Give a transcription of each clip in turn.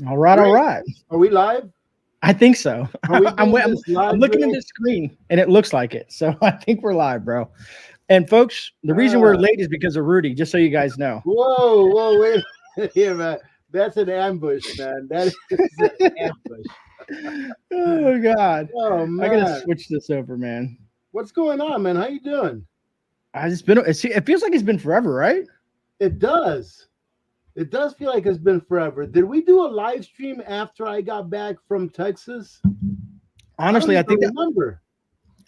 All right, all Great. right. Are we live? I think so. Are we I'm, doing I'm this live, looking at Gray? the screen and it looks like it. So I think we're live, bro. And folks, the reason we're Ah, late is because of Rudy, just so you guys know. whoa, wait here, man. That's an ambush, man. That is an ambush. Oh God. Oh I gotta man, switch this over, man. what's going on, man? How you doing? It feels like it's been forever, right? It does. It does feel like it's been forever. Did we do a live stream after I got back from Texas? I don't Honestly, even remember.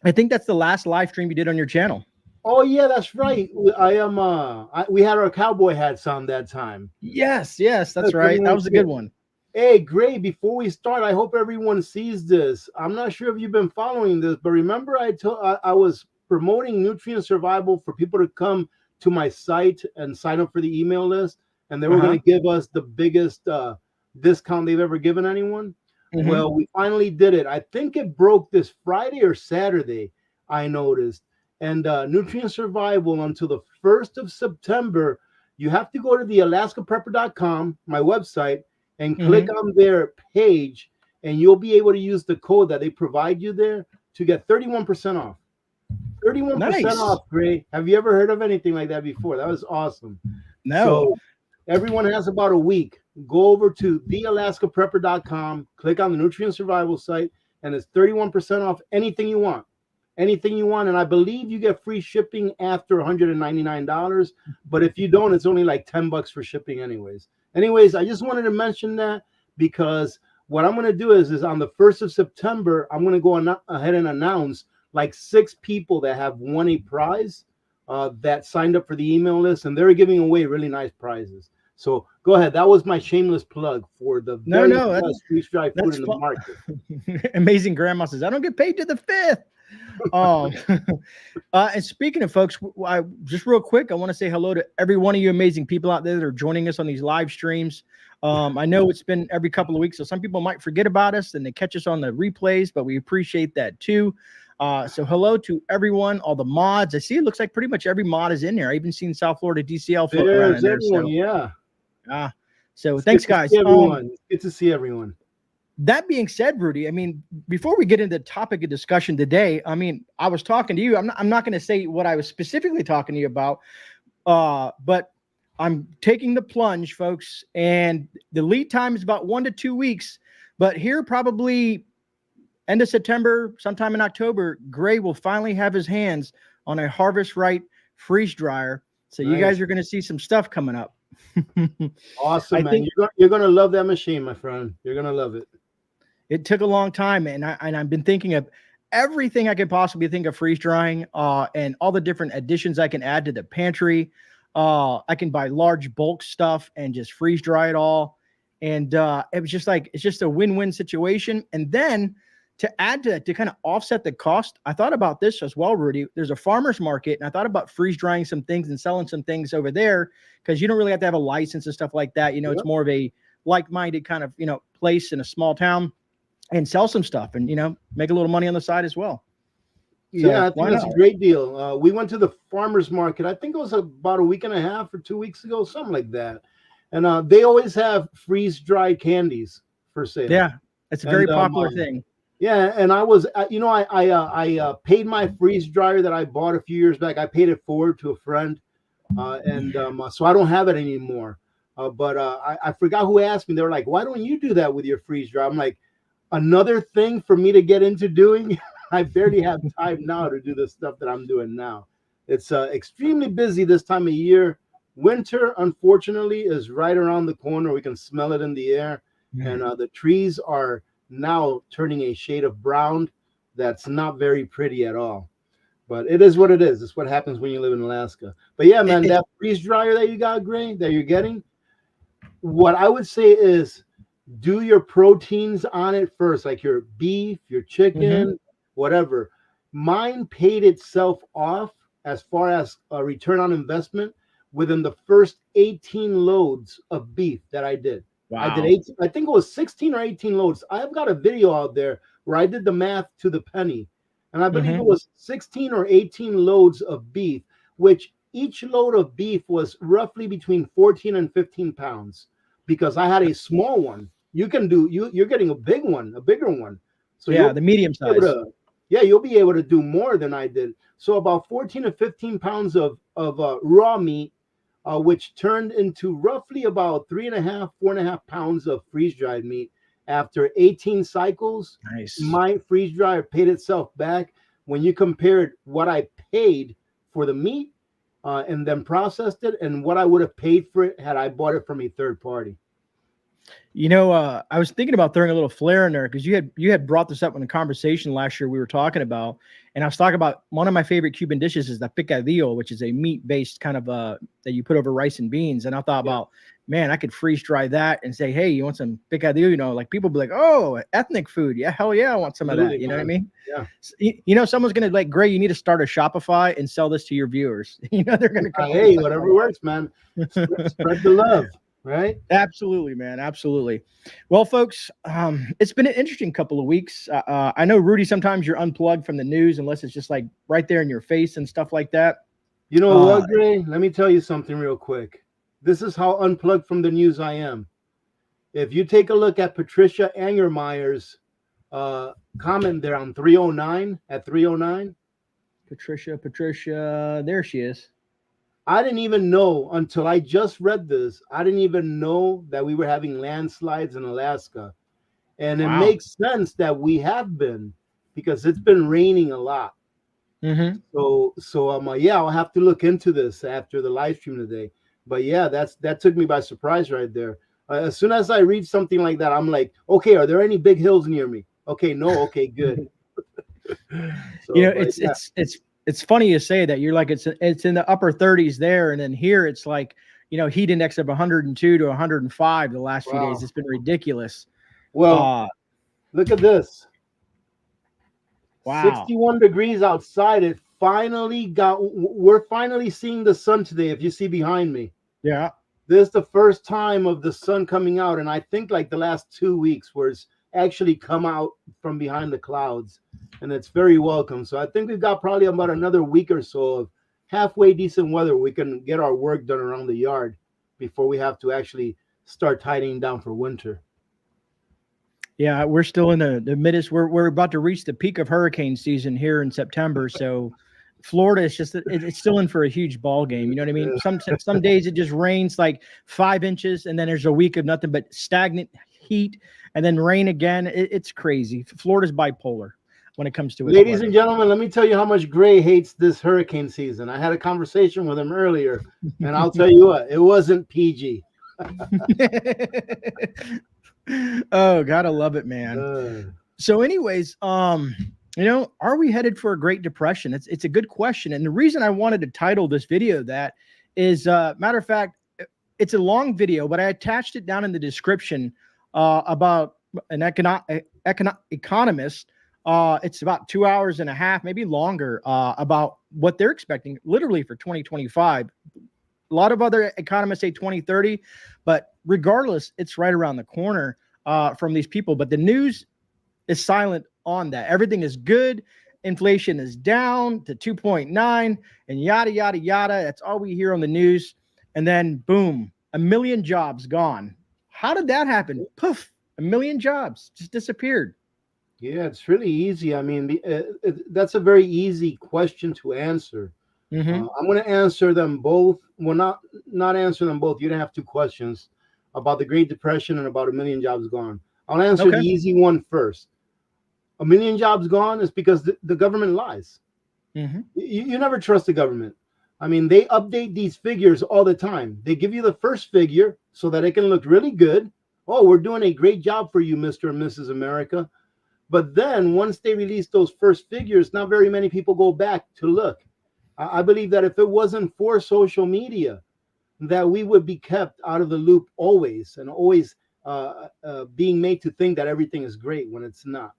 I think that's the last live stream you did on your channel. Oh yeah, that's right. I am. We had our cowboy hats on that time. Yes, yes, that's That's right. That everyone's was a good. good one. Hey, Gray, before we start, I hope everyone sees this. I'm not sure if you've been following this, but remember I was promoting nutrient survival for people to come to my site and sign up for the email list, and they were going Uh-huh. to give us the biggest discount they've ever given anyone. Hmm. Well, we finally did it. I think it broke this Friday or Saturday, I noticed. And nutrient survival until the 1st of September, you have to go to the alaskaprepper.com, my website, and click Hmm. on their page, and you'll be able to use the code that they provide you there to get 31% off. 31% Nice. off, Gray. Have you ever heard of anything like that before? That was awesome. No. So everyone has about a week. Go over to thealaskaprepper.com, click on the nutrient survival site, and it's 31% off anything you want. Anything you want. And I believe you get free shipping after $199. But if you don't, it's only like $10 for shipping, anyways. Anyways, I just wanted to mention that because what I'm going to do is on the 1st of September, I'm going to go ahead and announce like 6 people that have won a prize that signed up for the email list, and they're giving away really nice prizes. So go ahead. That was my shameless plug for the No, very no, best freeze dried food that's in the fun. market. Amazing grandma says, I don't get paid to the fifth. Um, and speaking of folks, I just real quick, I want to say hello to every one of you amazing people out there that are joining us on these live streams. I know it's been every couple of weeks, so some people might forget about us and they catch us on the replays, but we appreciate that too. So hello to everyone, all the mods. I see it looks like pretty much every mod is in there. I even seen South Florida DCL floating around in There's there. everyone. So, Yeah. uh, so It's good thanks, to see guys. everyone. It's good to see everyone. That being said, Rudy, I mean, before we get into the topic of discussion today, I mean, I was talking to you. I'm not going to say what I was specifically talking to you about, but I'm taking the plunge, folks, and the lead time is about 1 to 2 weeks. But here, probably end of September, sometime in October, Gray will finally have his hands on a Harvest Right freeze dryer. So you guys Nice. are going to see some stuff coming up. Awesome, I man. think You're gonna love that machine, my friend. You're gonna love it. it took a long time, and I've been thinking of everything I could possibly think of freeze drying, and all the different additions I can add to the pantry. I can buy large bulk stuff and just freeze dry it all, and it was just like it's just a win-win situation. And then to add to kind of offset the cost, I thought about this as well, Rudy. There's a farmer's market, and I thought about freeze drying some things and selling some things over there because you don't really have to have a license and stuff like that. You know, it's Yep. more of a like-minded kind of place in a small town and sell some stuff and make a little money on the side as well. Yeah, So I think why that's not? a great deal. We went to the farmers market. I think it was about a week and a half or 2 weeks ago, something like that. And they always have freeze dried candies for sale. Yeah, it's a very And popular thing. yeah, and I was, I paid my freeze dryer that I bought a few years back. I paid it forward to a friend, and so I don't have it anymore. But I forgot who asked me. They were like, "Why don't you do that with your freeze dryer?" I'm like, another thing for me to get into doing. I barely have time now to do the stuff that I'm doing now. It's extremely busy this time of year. Winter, unfortunately, is right around the corner. We can smell it in the air, and the trees are now turning a shade of brown that's not very pretty at all. But it is what it is. It's what happens when you live in Alaska. But yeah, man, It, that freeze dryer that you got, Gray, that you're getting, what I would say is do your proteins on it first, like your beef, your mm-hmm, chicken, whatever. Mine paid itself off as far as a return on investment within the first 18 loads of beef that I did. I did wow. 18, I think it was 16 or 18 loads. I've got a video out there where I did the math to the penny. And I believe Mm-hmm, it was 16 or 18 loads of beef, which each load of beef was roughly between 14 and 15 pounds because I had a small one. you can do you're getting a big one, a bigger one. So Yeah, you'll the medium be able size. to, yeah, you'll be able to do more than I did. So about 14 to 15 pounds of raw meat, which turned into roughly about 3.5, 4.5 pounds of freeze dried meat. After 18 cycles, Nice. my freeze dryer paid itself back. When you compared what I paid for the meat and then processed it, and what I would have paid for it had I bought it from a third party. I was thinking about throwing a little flair in there because you had brought this up in the conversation last year we were talking about, and I was talking about one of my favorite Cuban dishes is the picadillo, which is a meat-based kind of that you put over rice and beans. And I thought Yeah. about, man, I could freeze dry that and say, hey, you want some picadillo? Like people be like, oh, ethnic food, yeah, hell yeah, I want some of that. Absolutely, You know what I man. mean? Yeah. Someone's gonna like, Gray, you need to start a Shopify and sell this to your viewers. They're gonna come up with Hey, something whatever like that. works, man. Spread the love, right? Absolutely, man. Absolutely. Well, folks, it's been an interesting couple of weeks. I know, Rudy, sometimes you're unplugged from the news unless it's just like right there in your face and stuff like that. You know Uh, what, Gray? Let me tell you something real quick. This is how unplugged from the news I am. If you take a look at Patricia Angermeyer's comment there on 309 at 309, Patricia, there she is. I didn't even know until I just read this. I didn't even know that we were having landslides in Alaska. And it Wow. makes sense that we have been because it's been raining a lot. Mm-hmm. So yeah, I'll have to look into this after the live stream today. But yeah, that took me by surprise right there. As soon as I read something like that, I'm like, okay, are there any big hills near me? Okay, no, okay, good. You So, know, but it's yeah, it's it's it's funny you say that. You're like it's in the upper 30s there, and then here it's like heat index of 102 to 105 the last few days. wow. It's been ridiculous. Well, Uh, look at this. wow. 61 degrees outside. We're finally seeing the sun today. If you see behind me, Yeah. this is the first time of the sun coming out, and I think like the last 2 weeks where it's actually come out from behind the clouds, and it's very welcome. So I think we've got probably about another week or so of halfway decent weather. We can get our work done around the yard before we have to actually start tidying down for winter. Yeah, we're still in the midst. We're about to reach the peak of hurricane season here in September. So Florida is just it's still in for a huge ball game. You know what I mean? Some days it just rains like 5 inches, and then there's a week of nothing but stagnant heat, and then rain again. It's crazy. Florida's bipolar when it comes to its Ladies and weather. gentlemen, let me tell you how much Gray hates this hurricane season. I had a conversation with him earlier, and I'll tell you what, it wasn't PG. Oh, gotta love it, man. Uh, So, anyways, are we headed for a Great Depression? It's a good question, and the reason I wanted to title this video that is, matter of fact, it's a long video, but I attached it down in the description about an economist. It's about 2 hours and a half, maybe longer, about what they're expecting, literally for 2025. A lot of other economists say 2030, but regardless, it's right around the corner from these people. But the news is silent on that. Everything is good. Inflation is down to 2.9 and yada, yada, yada. That's all we hear on the news. And then boom, 1 million jobs gone. How did that happen? Poof, 1 million jobs just disappeared. yeah, it's really easy. I mean, that's a very easy question to answer. Mm-hmm. I'm going to answer them both. Well, not answer them both. You're going to have two questions about the Great Depression and about 1 million jobs gone. I'll answer the Okay. easy one first. 1 million jobs gone is because the government lies. Mm-hmm. You never trust the government. I mean, they update these figures all the time. They give you the first figure so that it can look really good. Oh, we're doing a great job for you, Mr. and Mrs. America. But then once they release those first figures, not very many people go back to look. I believe that if it wasn't for social media, that we would be kept out of the loop always and always being made to think that everything is great when it's not.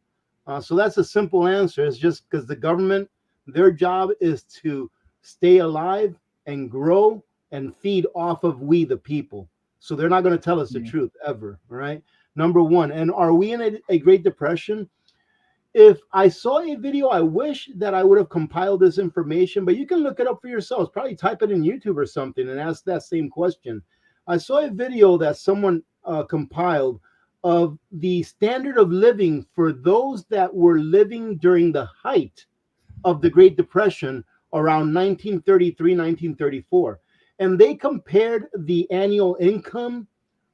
So that's a simple answer. It's just because the government, their job is to stay alive and grow and feed off of we, the people. So they're not going to tell us the truth ever. All right. Number one. And are we in a Great Depression? If I saw a video, I wish that I would have compiled this information, but you can look it up for yourselves. Probably type it in YouTube or something and ask that same question. I saw a video that someone compiled of the standard of living for those that were living during the height of the Great Depression around 1933, 1934. And they compared the annual income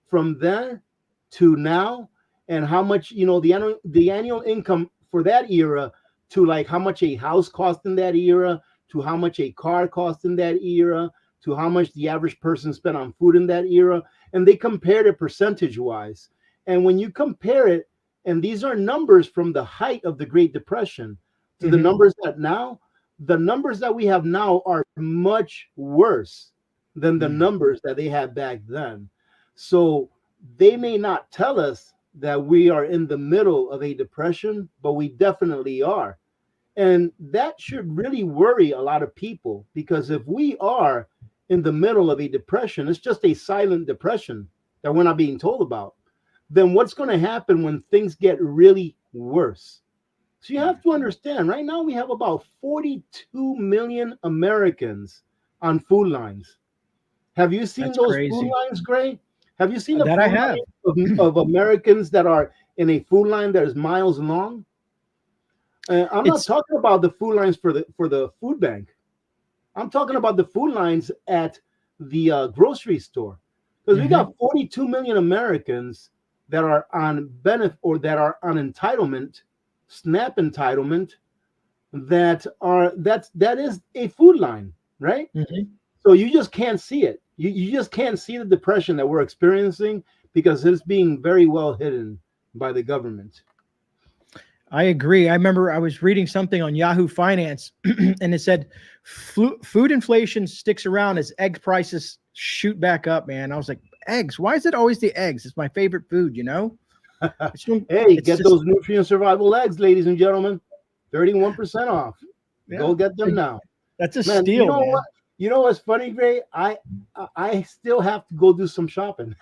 from then to now, and how much, the annual income for that era to like how much a house cost in that era, to how much a car cost in that era, to how much the average person spent on food in that era. And they compared it percentage wise. And when you compare it, and these are numbers from the height of the Great Depression to the numbers that now, the numbers that we have now are much worse than the numbers that they had back then. So they may not tell us that we are in the middle of a depression, but we definitely are. And that should really worry a lot of people, because if we are in the middle of a depression, it's just a silent depression that we're not being told about. Then what's going to happen when things get really worse? So you have to understand, right now we have about 42 million Americans on food lines. Have you seen That's those food crazy. lines, Gray? Have you seen the That I food have. line of Americans that are in a food line that is miles long? I'm not It's talking about the food lines for the food bank. I'm talking about the food lines at the grocery store, because we got 42 million Americans that are on benefit or that are on entitlement, SNAP entitlement, that is a food line, right? Mhm. So you just can't see it. You just can't see the depression that we're experiencing because it's being very well hidden by the government. I agree. I remember I was reading something on Yahoo Finance, and it said food inflation sticks around as egg prices shoot back up. Man, I was like, eggs. Why is it always the eggs? It's my favorite food. It's, Hey, it's get just those nutrient survival eggs, ladies and gentlemen. 31% off. yeah. Go get them now. That's a Man, you steal, know what? man. You know what's funny, Gray? I still have to go do some shopping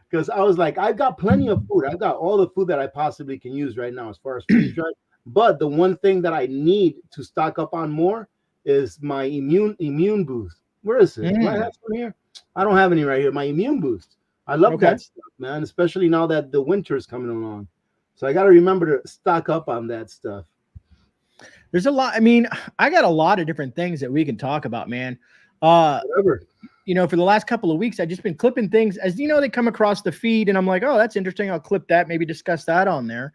because I was like, I've got plenty of food. I've got all the food that I possibly can use right now as far as freeze dried. But the one thing that I need to stock up on more is my immune boost. Where is it? Do I have some here? I don't have any right here. My immune boost. I love Okay. that stuff, man, especially now that the winter is coming along. So I got to remember to stock up on that stuff. There's a lot. I mean, I got a lot of different things that we can talk about, man. Uh, Whatever. for the last couple of weeks, I've just been clipping things as they come across the feed, and I'm like, oh, that's interesting. I'll clip that, maybe discuss that on there.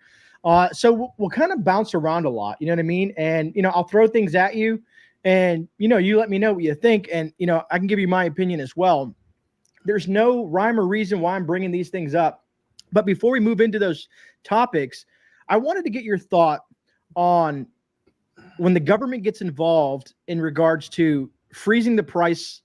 So we'll kind of bounce around a lot, you know what I mean? And I'll throw things at you, and you let me know what you think, and I can give you my opinion as well. There's no rhyme or reason why I'm bringing these things up, but before we move into those topics, I wanted to get your thought on when the government gets involved in regards to freezing the price,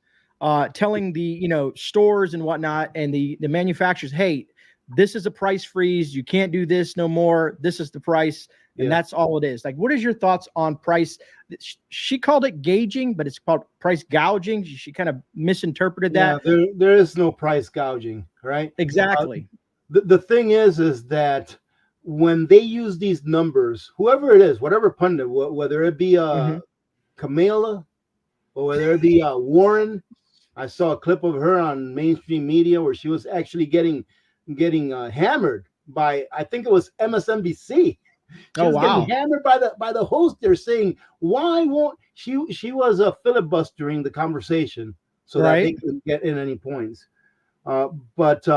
telling the stores and whatnot and the manufacturers, hey, this is a price freeze. You can't do this no more. This is the price, and Yeah. that's all it is. Like, what is your thoughts on price? She called it gauging, but it's called price gouging. She kind of misinterpreted Yeah, that. there is no price gouging, right? Exactly. The thing is that when they use these numbers, whoever it is, whatever pundit, whether it be Mm-hmm. Kamala or whether it be Warren, I saw a clip of her on mainstream media where she was actually getting hammered by, I think it was MSNBC. She Oh, was getting wow. hammered by the host. They're saying, why won't she was filibustering the conversation so that they Right. couldn't get in any points. But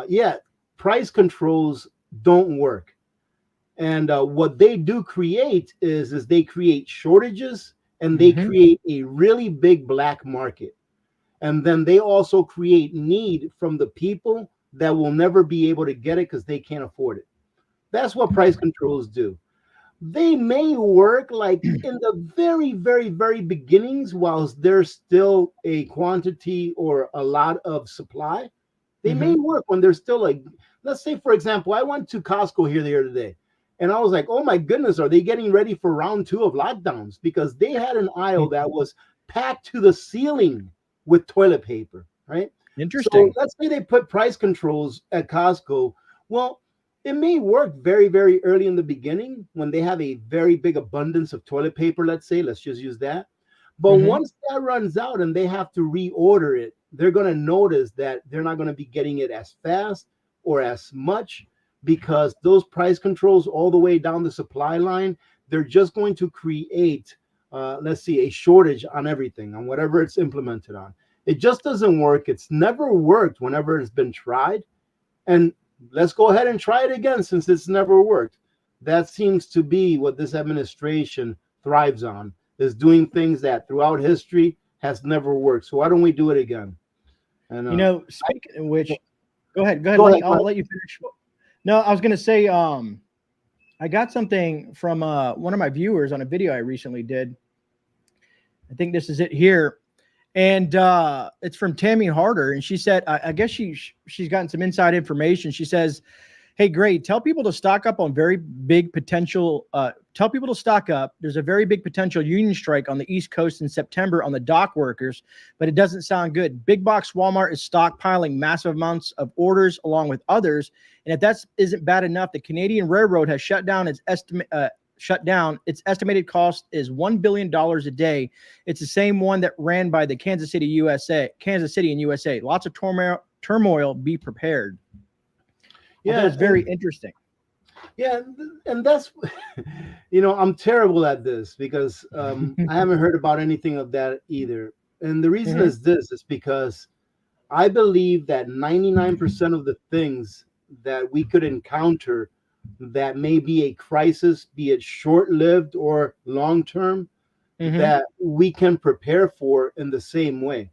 yeah, price controls don't work. And what they do create is they create shortages, and they Mm-hmm. create a really big black market. And then they also create need from the people that will never be able to get it because they can't afford it. That's what price controls do. They may work like in the very, very, very beginnings, whilst there's still a quantity or a lot of supply. They Mm-hmm. may work when there's still like, let's say, for example, I went to Costco here the other day, and I was like, oh my goodness, are they getting ready for round 2 of lockdowns? Because they had an aisle that was packed to the ceiling with toilet paper, right? So Interesting. let's say they put price controls at Costco. Well, it may work very, very early in the beginning when they have a very big abundance of toilet paper, let's say, let's just use that. But Mm-hmm. once that runs out and they have to reorder it, they're going to notice that they're not going to be getting it as fast or as much because those price controls all the way down the supply line, they're just going to create, let's see, a shortage on everything, on whatever it's implemented on. It just doesn't work. It's never worked whenever it's been tried. And let's go ahead and try it again since it's never worked. That seems to be what this administration thrives on, is doing things that throughout history has never worked. So why don't we do it again? And Speaking of which, go ahead. go ahead. I'll let you finish. No, I was going to say, I got something from one of my viewers on a video I recently did. I think this is it here. And it's from Tammy Harder. And she said, I guess she's gotten some inside information. She says, hey, Gray, tell people to stock up on very big potential. Tell people to stock up. There's a very big potential union strike on the East Coast in September on the dock workers, but it doesn't sound good. Big box Walmart is stockpiling massive amounts of orders along with others. And if that isn't bad enough, the Canadian Railroad has shut down its estimated cost is $1 billion a day. It's the same one that ran by the Kansas City and USA. Lots of turmoil. Be prepared. Yeah, it's very interesting. Yeah, and that's, I'm terrible at this because I haven't heard about anything of that either. And the reason is this: is because I believe that 99% of the things that we could encounter that may be a crisis, be it short-lived or long-term, that we can prepare for in the same way.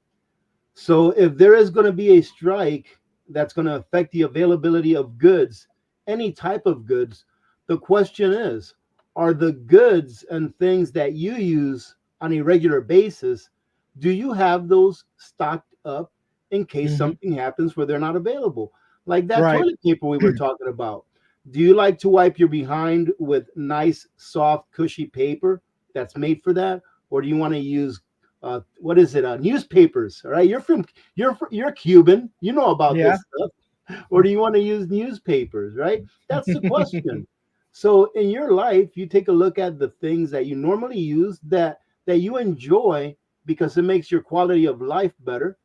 So if there is going to be a strike that's going to affect the availability of goods, any type of goods, the question is, are the goods and things that you use on a regular basis, do you have those stocked up in case something happens where they're not available? Like that toilet paper we were talking about. Do you like to wipe your behind with nice, soft, cushy paper that's made for that? Or do you want to use newspapers? All right, you're Cuban, you know about this stuff. Or do you want to use newspapers? Right, that's the question. So in your life, you take a look at the things that you normally use that you enjoy because it makes your quality of life better.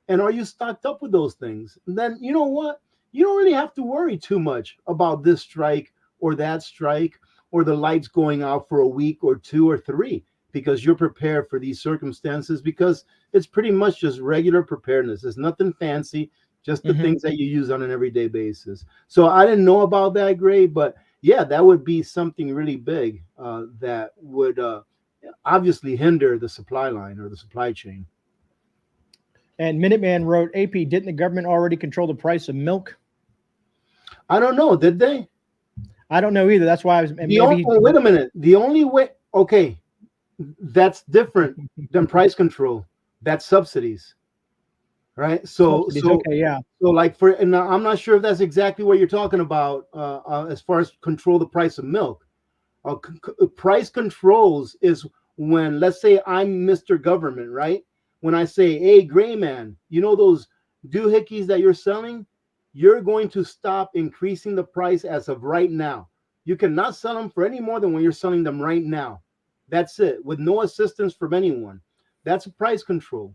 And are you stocked up with those things? And then you know what? You don't really have to worry too much about this strike or that strike or the lights going out for a week or 2 or 3, because you're prepared for these circumstances, because it's pretty much just regular preparedness. There's nothing fancy, just the things that you use on an everyday basis. So I didn't know about that, Gray, but yeah, that would be something really big that would obviously hinder the supply line or the supply chain. And Minuteman wrote, AP, didn't the government already control the price of milk? I don't know. Did they? I don't know either. That's why I was. Wait a minute. The only way. Okay, that's different than price control. That's subsidies, right? Subsidies, okay, yeah. So like and I'm not sure if that's exactly what you're talking about as far as control the price of milk. Price controls is when, let's say I'm Mr. Government, right? When I say, hey, GreyMan, you know those doohickeys that you're selling? You're going to stop increasing the price as of right now. You cannot sell them for any more than when you're selling them right now. That's it, with no assistance from anyone. That's a price control.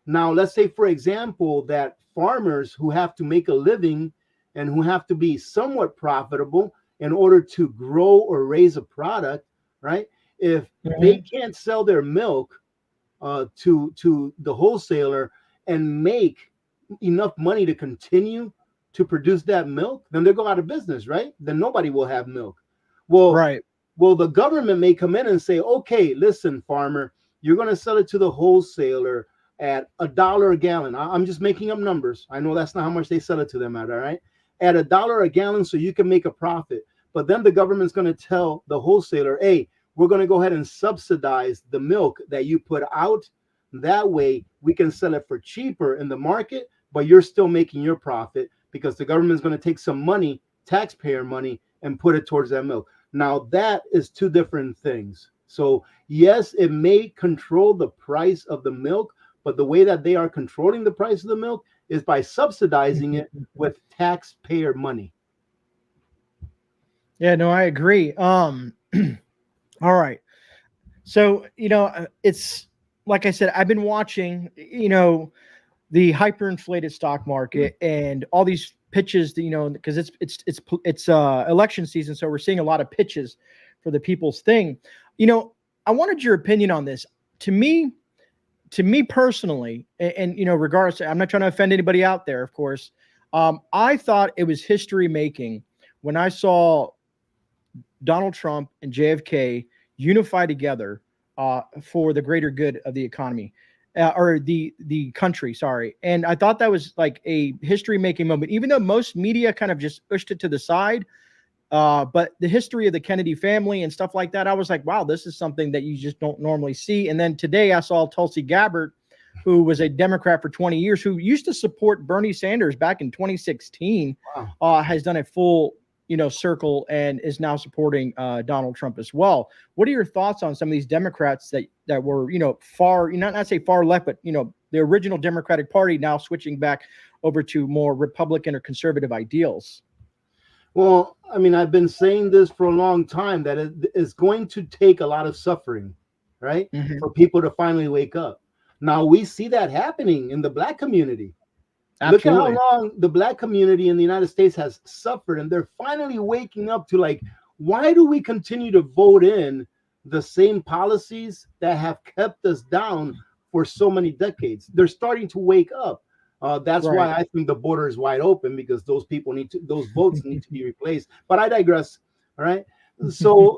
Now, let's say, for example, that farmers who have to make a living and who have to be somewhat profitable in order to grow or raise a product, right? If they can't sell their milk to the wholesaler and make enough money to continue to produce that milk, then they'll go out of business, right? Then nobody will have milk. Well, the government may come in and say, okay, listen, farmer, you're going to sell it to the wholesaler at $1 a gallon. I'm just making up numbers. I know that's not how much they sell it to them at, all right? At $1 a gallon, so you can make a profit. But then the government's going to tell the wholesaler, hey, we're going to go ahead and subsidize the milk that you put out. That way we can sell it for cheaper in the market, but you're still making your profit, because the government's going to take some money, taxpayer money, and put it towards that milk. Now, that is two different things. So, yes, it may control the price of the milk, but the way that they are controlling the price of the milk is by subsidizing it with taxpayer money. Yeah, no, I agree. All right. So, it's like I said, I've been watching, the hyperinflated stock market and all these pitches, because it's election season, so we're seeing a lot of pitches for the people's thing. I wanted your opinion on this. To me personally, and regardless, I'm not trying to offend anybody out there, of course. I thought it was history making when I saw Donald Trump and JFK unify together for the greater good of the economy, or the country. Sorry, and I thought that was like a history making moment, even though most media kind of just pushed it to the side. But the history of the Kennedy family and stuff like that, I was like, wow, this is something that you just don't normally see. And then today I saw Tulsi Gabbard, who was a Democrat for 20 years, who used to support Bernie Sanders back in 2016, has done a full, circle and is now supporting Donald Trump as well. What are your thoughts on some of these Democrats that were, far, not say far left, but, the original Democratic Party now switching back over to more Republican or conservative ideals? Well, I mean, I've been saying this for a long time, that it is going to take a lot of suffering, right? Mm-hmm. For people to finally wake up. Now we see that happening in the Black community. Absolutely. Look at how long the Black community in the United States has suffered, and they're finally waking up to, like, why do we continue to vote in the same policies that have kept us down for so many decades? They're starting to wake up. That's Right. why I think the border is wide open, because those votes need to be replaced. But I digress. All right. So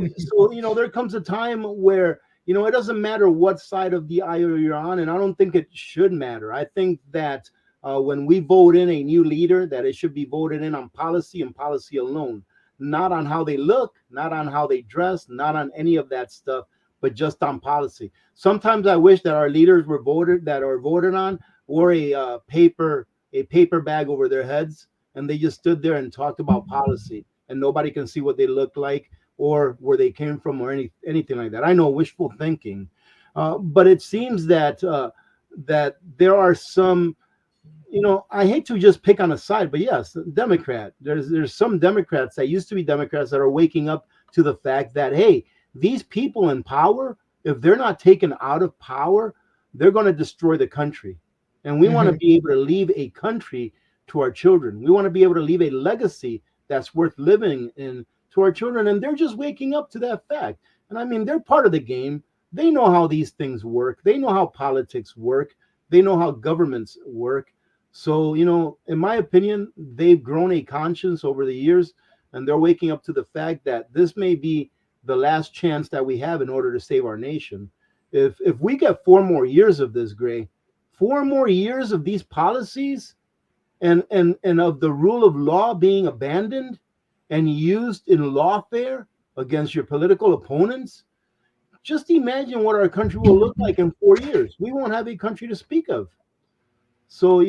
there comes a time where, it doesn't matter what side of the aisle you're on, and I don't think it should matter. I think that when we vote in a new leader, that it should be voted in on policy and policy alone, not on how they look, not on how they dress, not on any of that stuff, but just on policy. Sometimes I wish that our leaders were voted on wore a paper bag over their heads, and they just stood there and talked about policy, and nobody can see what they look like or where they came from or anything like that. I know, wishful thinking, but it seems that that there are some, I hate to just pick on a side, but yes, Democrat. There's some Democrats that used to be Democrats that are waking up to the fact that, hey, these people in power, if they're not taken out of power, they're going to destroy the country. And we want to be able to leave a country to our children. We want to be able to leave a legacy that's worth living in to our children. And they're just waking up to that fact. And I mean, they're part of the game. They know how these things work. They know how politics work. They know how governments work. So, in my opinion, they've grown a conscience over the years, and they're waking up to the fact that this may be the last chance that we have in order to save our nation. If we get 4 more years of this, Grey, 4 more years of these policies and of the rule of law being abandoned and used in lawfare against your political opponents, just imagine what our country will look like in 4 years. We won't have a country to speak of. So,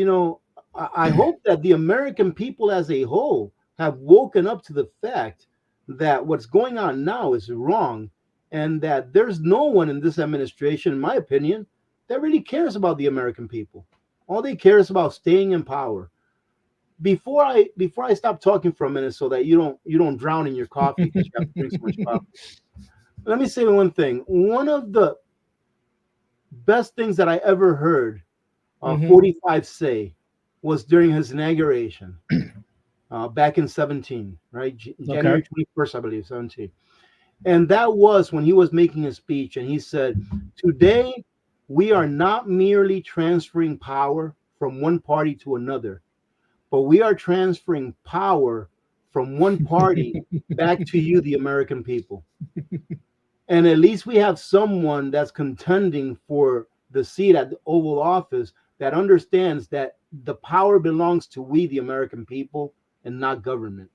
I hope that the American people as a whole have woken up to the fact that what's going on now is wrong, and that there's no one in this administration, in my opinion, that really cares about the American people. All they care is about staying in power. Before I stop talking for a minute, so that you don't drown in your coffee because you have to drink so much coffee, let me say one thing. One of the best things that I ever heard 45 say was during his inauguration back in 17, right? January 21st, I believe, 17. And that was when he was making his speech, and he said, "Today, we are not merely transferring power from one party to another, but we are transferring power from one party back to you, the American people. And at least we have someone that's contending for the seat at the Oval Office that understands that the power belongs to we, the American people, and not government."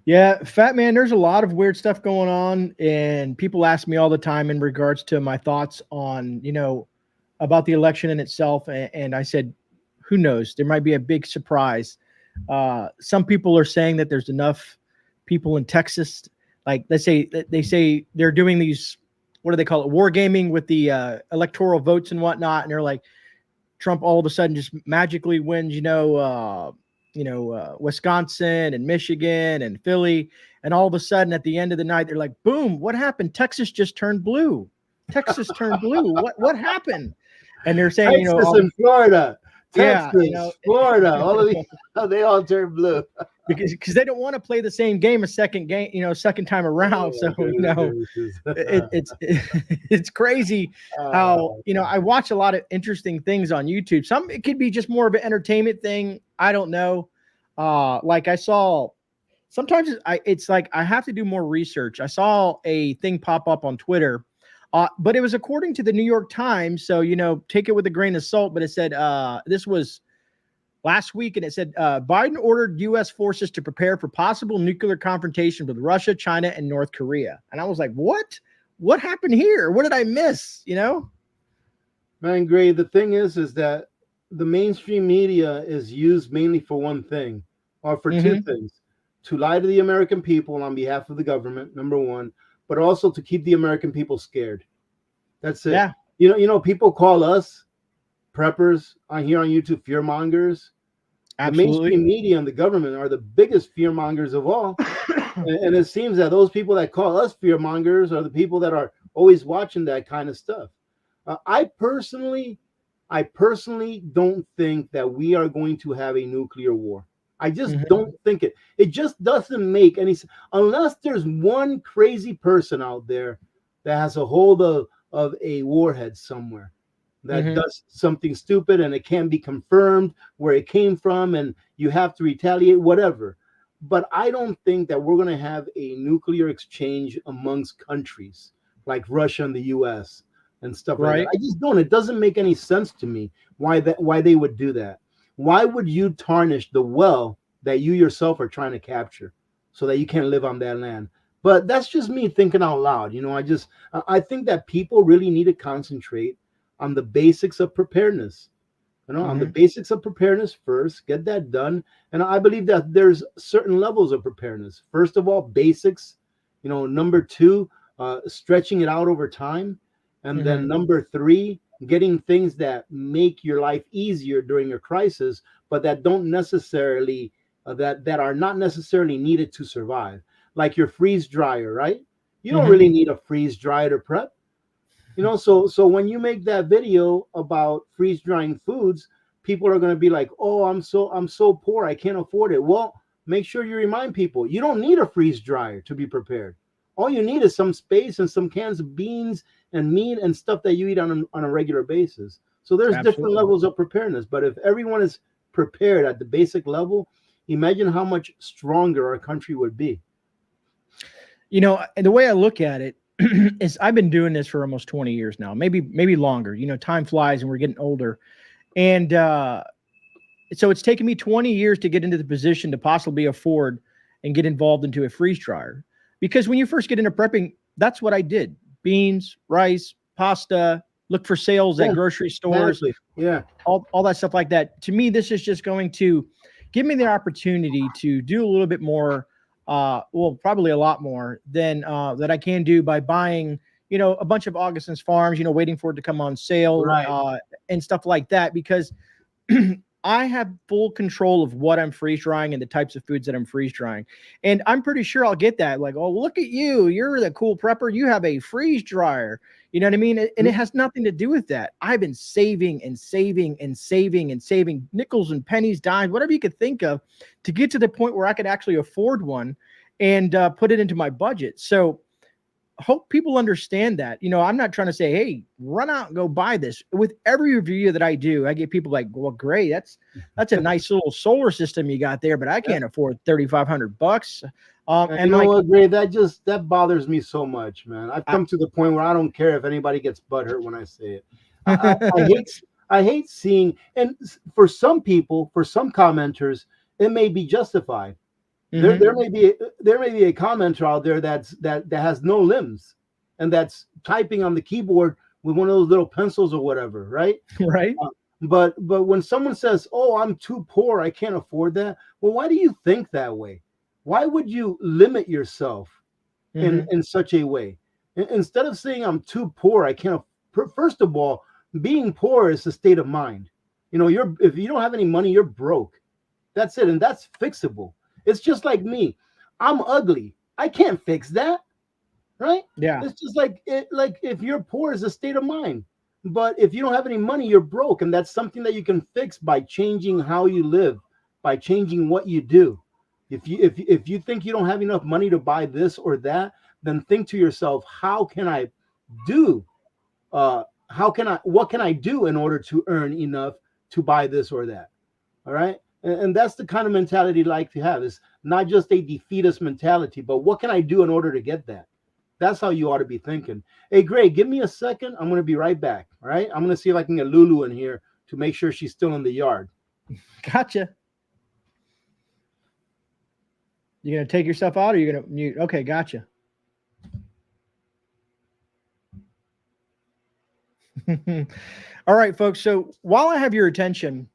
Yeah, Fat Man, there's a lot of weird stuff going on, and people ask me all the time in regards to my thoughts on, about the election in itself. And I said, who knows? There might be a big surprise. Some people are saying that there's enough people in Texas, like they say they're doing these, what do they call it? Wargaming with the electoral votes and whatnot. And they're like, Trump all of a sudden just magically wins, Wisconsin and Michigan and Philly. And all of a sudden at the end of the night, they're like, boom, what happened? Texas just turned blue. Texas turned blue. What happened? And they're saying, Texas and Florida. Yeah, you know, Texas, Florida, all of these, they all turn blue. because they don't want to play the same game a second game, you know, second time around. So Oh, you know, goodness gracious. it's it's crazy how, you know, I watch a lot of interesting things on YouTube. Some it could be just more of an entertainment thing. I don't know. Like I saw sometimes it's like I have to do more research. I saw a thing pop up on Twitter, but it was according to the New York Times. So, you know, take it with a grain of salt. But it said this was last week, and it said Biden ordered U.S. forces to prepare for possible nuclear confrontation with Russia, China, and North Korea. And I was like, what? What happened here? What did I miss? You know? Man, Gray, the thing is that the mainstream media is used mainly for one thing, or for two things: to lie to the American people on behalf of the government, number one, but also to keep the American people scared. That's it. Yeah, People call us preppers on here on YouTube fear mongers. The absolutely. mainstream media and the government are the biggest fear mongers of all. And it seems that those people that call us fear mongers are the people that are always watching that kind of stuff. I personally don't think that we are going to have a nuclear war. I just don't think it. It just doesn't make any sense unless there's one crazy person out there that has a hold of a warhead somewhere that does something stupid and it can't be confirmed where it came from and you have to retaliate, whatever. But I don't think that we're going to have a nuclear exchange amongst countries like Russia and the US and stuff like that. Right. I just don't. It doesn't make any sense to me why they would do that. Why would you tarnish the well that you yourself are trying to capture so that you can't live on that land? But that's just me thinking out loud. I think that people really need to concentrate on the basics of preparedness. On the basics of preparedness first, get that done. And I believe that there's certain levels of preparedness. First of all, basics. Number two, stretching it out over time. And then number three, getting things that make your life easier during your crisis, but that don't necessarily that are not necessarily needed to survive. Like your freeze dryer, right? You don't really need a freeze dryer to prep. So when you make that video about freeze drying foods, people are going to be like, "Oh, I'm so poor, I can't afford it." Well, make sure you remind people you don't need a freeze dryer to be prepared. All you need is some space and some cans of beans and meat and stuff that you eat on a regular basis. So there's different levels of preparedness. But if everyone is prepared at the basic level, imagine how much stronger our country would be. And the way I look at it is I've been doing this for almost 20 years now, maybe longer. Time flies and we're getting older. And so it's taken me 20 years to get into the position to possibly afford and get involved into a freeze dryer. Because when you first get into prepping, that's what I did. Beans, rice, pasta, look for sales at grocery stores, all that stuff like that. To me, this is just going to give me the opportunity to do a little bit more, probably a lot more than that I can do by buying, a bunch of Augustin's Farms, waiting for it to come on sale, and stuff like that. Because I have full control of what I'm freeze drying and the types of foods that I'm freeze drying. And I'm pretty sure I'll get that. Like, oh, look at you. You're the cool prepper. You have a freeze dryer. You know what I mean? And it has nothing to do with that. I've been saving and saving and saving and saving nickels and pennies, dimes, whatever you could think of to get to the point where I could actually afford one and put it into my budget. So hope people understand that. I'm not trying to say, hey, run out and go buy this. With every review that I do, I get people like, well, great, that's a nice little solar system you got there, but I can't afford $3,500. And you know what, Gray, that bothers me so much, man. I've come to the point where I don't care if anybody gets butthurt when I say it. I hate seeing, and for some people, for some commenters, it may be justified. There may be a commenter out there that has no limbs and that's typing on the keyboard with one of those little pencils or whatever, right? Right. But when someone says, "Oh, I'm too poor, I can't afford that," well, why do you think that way? Why would you limit yourself in such a way? Instead of saying, "I'm too poor, I can't." First of all, being poor is a state of mind. If you don't have any money, you're broke. That's it, and that's fixable. It's just like me. I'm ugly. I can't fix that, right? Yeah. It's just like if you're poor, is a state of mind. But if you don't have any money, you're broke, and that's something that you can fix by changing how you live, by changing what you do. If you think you don't have enough money to buy this or that, then think to yourself, how can I do? What can I do in order to earn enough to buy this or that? All right, and that's the kind of mentality like to have. It's not just a defeatist mentality, but what can I do in order to get that? That's how you ought to be thinking. Hey, Gray, give me a second. I'm going to be right back. All right. I'm going to see if I can get Lulu in here to make sure she's still in the yard. Gotcha. You going to take yourself out or you're going to mute? Okay. Gotcha. All right, folks. So while I have your attention,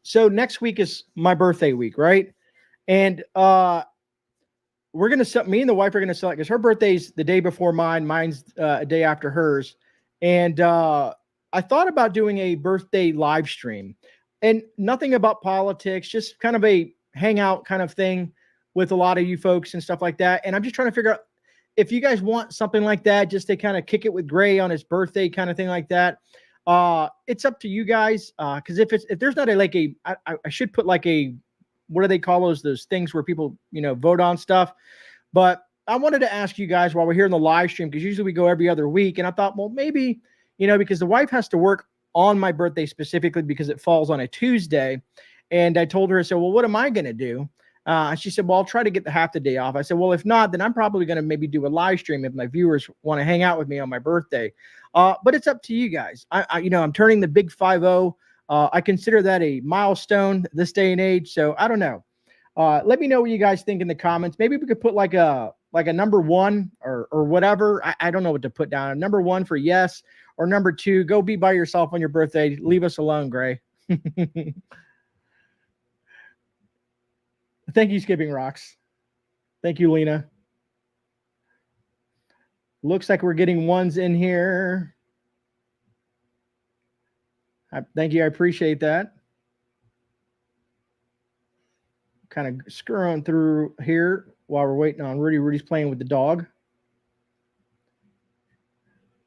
so next week is my birthday week, right? And we're going to, me and the wife are going to celebrate because her birthday's the day before mine. Mine's a day after hers. And I thought about doing a birthday live stream and nothing about politics, just kind of a hangout kind of thing with a lot of you folks and stuff like that. And I'm just trying to figure out if you guys want something like that, just to kind of kick it with Gray on his birthday kind of thing like that. It's up to you guys. Cause if there's not I should put like what do they call those things where people, vote on stuff. But I wanted to ask you guys while we're here in the live stream, because usually we go every other week. And I thought, well, maybe, because the wife has to work on my birthday specifically because it falls on a Tuesday. And I told her, I said, well, what am I going to do? She said, well, I'll try to get half the day off. I said, well, if not, then I'm probably going to maybe do a live stream if my viewers want to hang out with me on my birthday. But it's up to you guys. I'm turning the big 50. I consider that a milestone this day and age. So I don't know. Let me know what you guys think in the comments. Maybe we could put like a number 1 or whatever. I don't know what to put down. A number 1 for yes, or number 2, go be by yourself on your birthday. Leave us alone, Gray. Thank you, Skipping Rocks. Thank you, Lena. Looks like we're getting ones in here. Thank you. I appreciate that. Kind of screwing through here while we're waiting on Rudy. Rudy's playing with the dog.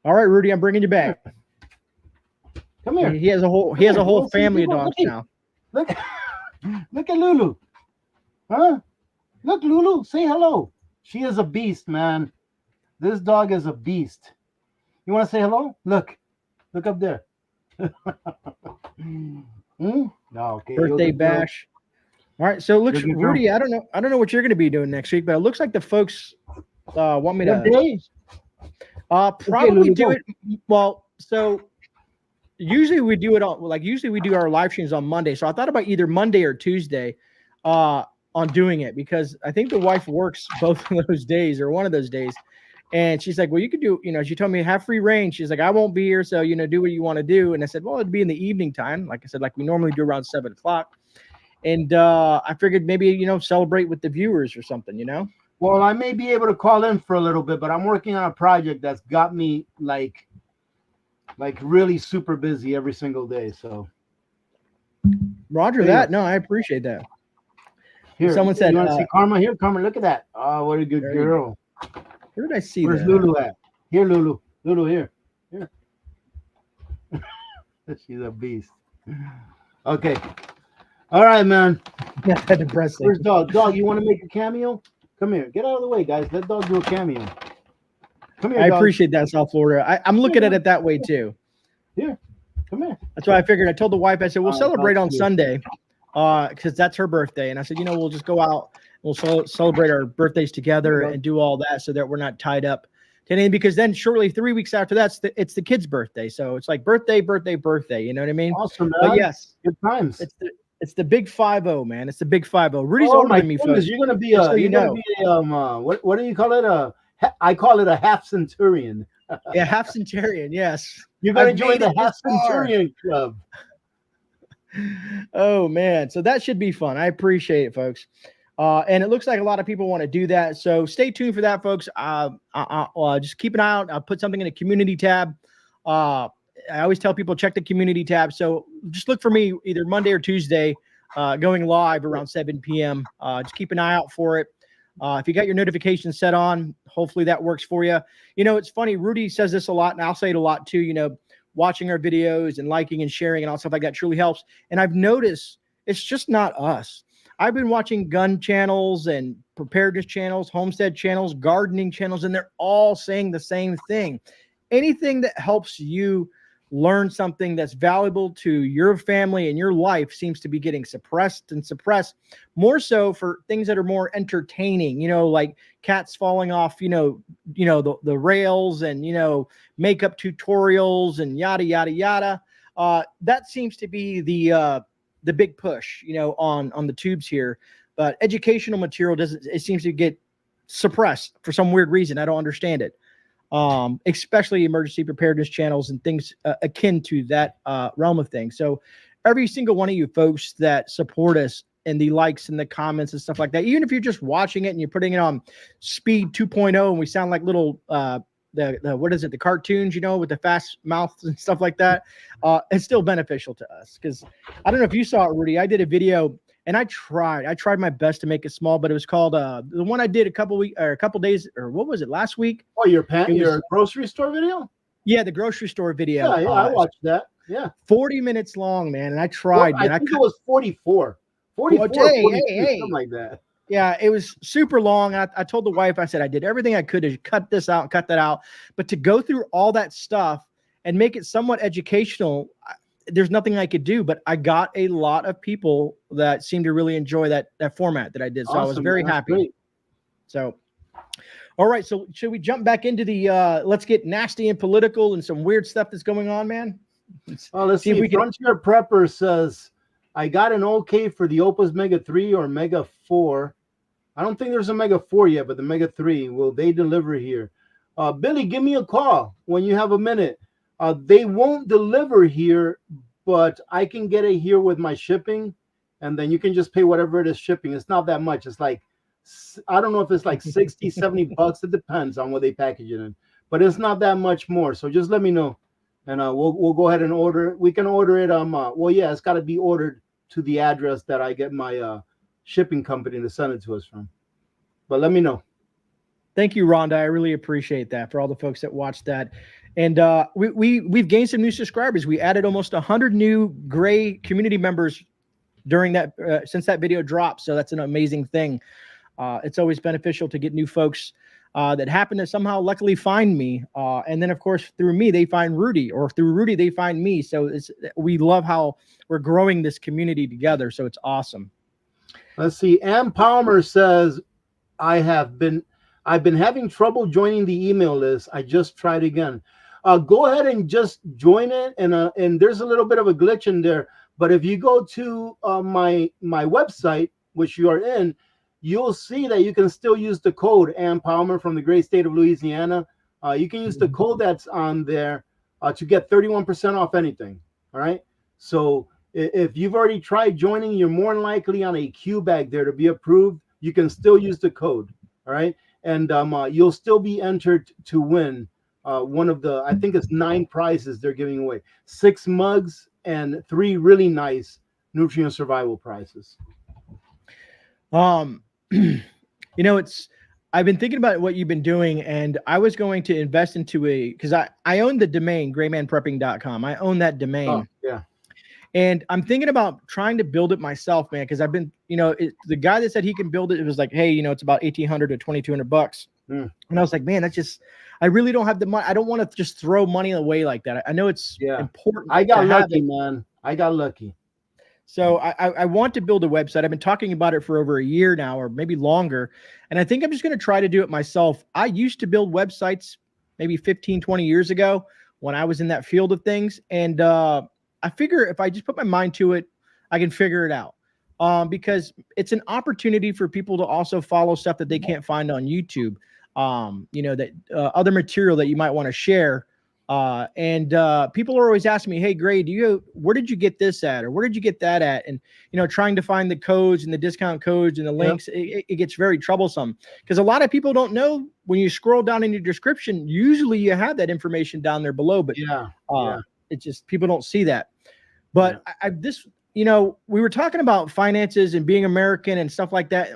All right, Rudy, I'm bringing you back. Come here. He has a whole family of dogs now. Look at Lulu. Huh? Look, Lulu, say hello. She is a beast, man. This dog is a beast. You want to say hello? Look up there. No, okay. Birthday bash. All right, so it looks, Rudy, I don't know what you're going to be doing next week, but it looks like the folks want me to probably do it. Well, so usually we do it usually we do our live streams on Monday. So I thought about either Monday or Tuesday on doing it, because I think the wife works both of those days or one of those days. And she's like, well, you could do, she told me have free reign. She's like, I won't be here. So, do what you want to do. And I said, well, it'd be in the evening time. Like I said, like we normally do around 7 o'clock. And I figured maybe, celebrate with the viewers or something, Well, I may be able to call in for a little bit, but I'm working on a project that's got me like really super busy every single day. So Roger that. No, I appreciate that. Here, someone said, you want to see Karma? Here, Karma, look at that. Oh, what a good girl. Where did I see Where's that? Lulu at? Here, Lulu. Lulu, here. She's a beast. Okay. All right, man. That's depressing. Where's Dog? Dog, you want to make a cameo? Come here. Get out of the way, guys. Let Dog do a cameo. Come here, I Dog. appreciate that, South Florida. I'm looking at it that way, too. Here. Come here. That's why I figured. I told the wife, I said, we'll celebrate on Sunday because that's her birthday. And I said, we'll just go out. We'll celebrate our birthdays together and do all that so that we're not tied up to anything. Because then shortly 3 weeks after that, it's the kid's birthday. So it's like birthday. You know what I mean? Awesome, man. But yes. Good times. It's the big 50, man. It's the big 50. Rudy's older than me, folks. You're gonna be what do you call it? I call it a half centurion. Yeah, half centurion. Yes. You're gonna join the half centurion club. Oh man, so that should be fun. I appreciate it, folks. And it looks like a lot of people want to do that. So stay tuned for that, folks. Just keep an eye out. I'll put something in a community tab. I always tell people check the community tab. So just look for me either Monday or Tuesday going live around 7 p.m. Just keep an eye out for it. If you got your notifications set on, hopefully that works for you. It's funny. Rudy says this a lot, and I'll say it a lot too. watching our videos and liking and sharing and all stuff like that truly helps. And I've noticed it's just not us. I've been watching gun channels and preparedness channels, homestead channels, gardening channels, and they're all saying the same thing. Anything that helps you learn something that's valuable to your family and your life seems to be getting suppressed and suppressed, more so for things that are more entertaining, like cats falling off, the rails, and, makeup tutorials and yada, yada, yada. That seems to be the big push, on the tubes here. But educational material it seems to get suppressed for some weird reason. I don't understand it. Especially emergency preparedness channels and things akin to that realm of things. So every single one of you folks that support us in the likes and the comments and stuff like that, even if you're just watching it and you're putting it on speed 2.0 and we sound like little what is it, the cartoons, with the fast mouths and stuff like that, it's still beneficial to us. Because I don't know if you saw it, Rudy, I did a video and I tried my best to make it small, but it was called the one I did a couple days, or what was it, last week? Oh, your grocery store video? Yeah, the grocery store video. Yeah, I watched that. Yeah, 40 minutes long, man. And I tried. Well, I think it was 44. 44, hey. Something like that. Yeah, it was super long. I told the wife, I said, I did everything I could to cut that out. But to go through all that stuff and make it somewhat educational, there's nothing I could do. But I got a lot of people that seemed to really enjoy that format that I did. So awesome, I was very happy. Great. So, all right. So should we jump back into the let's get nasty and political and some weird stuff that's going on, man? Let's see if we can. Frontier Prepper says, I got an okay for the Opus Mega 3 or Mega 4. I don't think there's a Mega 4 yet, but the Mega 3, will they deliver here? Billy, give me a call when you have a minute. They won't deliver here, but I can get it here with my shipping, and then you can just pay whatever it is shipping. It's not that much. It's like, I don't know if it's like 60, 70 bucks. It depends on what they package it in, but it's not that much more. So just let me know, and we'll go ahead and order it. We can order it. Well, yeah, it's got to be ordered to the address that I get my shipping company to send it to us from. But let me know. Thank you, Rhonda. I really appreciate that for all the folks that watched that. And we've gained some new subscribers. We added almost 100 new Grey community members during that since that video dropped. So that's an amazing thing. It's always beneficial to get new folks that happen to somehow luckily find me. And then, of course, through me, they find Rudy, or through Rudy, they find me. So we love how we're growing this community together. So it's awesome. Let's see. Ann Palmer says, I've been having trouble joining the email list. I just tried again. Go ahead and just join it. And there's a little bit of a glitch in there. But if you go to my website, which you are in, you'll see that you can still use the code Ann Palmer from the great state of Louisiana. You can use the code that's on there to get 31% off anything. All right. So if you've already tried joining, you're more than likely on a queue back there to be approved. You can still use the code. All right. And you'll still be entered to win one of the, I think it's 9 prizes they're giving away. 6 mugs and 3 really nice nutrient survival prizes. I've been thinking about what you've been doing, and I was going to invest into because I own the domain GreyManPrepping.com. I own that domain. Oh, yeah. And I'm thinking about trying to build it myself, man, because I've been, the guy that said he can build it was like, hey, it's about $1,800 to $2,200. And I was like, man, I really don't have the money. I don't want to just throw money away like that. I know it's important. I got lucky, man. I got lucky. So I want to build a website. I've been talking about it for over a year now, or maybe longer. And I think I'm just going to try to do it myself. I used to build websites maybe 15, 20 years ago when I was in that field of things. And I figure if I just put my mind to it, I can figure it out. Because it's an opportunity for people to also follow stuff that they can't find on YouTube. That other material that you might want to share. And people are always asking me, hey, Grey, where did you get this at? Or where did you get that at? And, trying to find the codes and the discount codes and the links, it gets very troublesome because a lot of people don't know when you scroll down in your description, usually you have that information down there below, but it's just, people don't see that. But we were talking about finances and being American and stuff like that.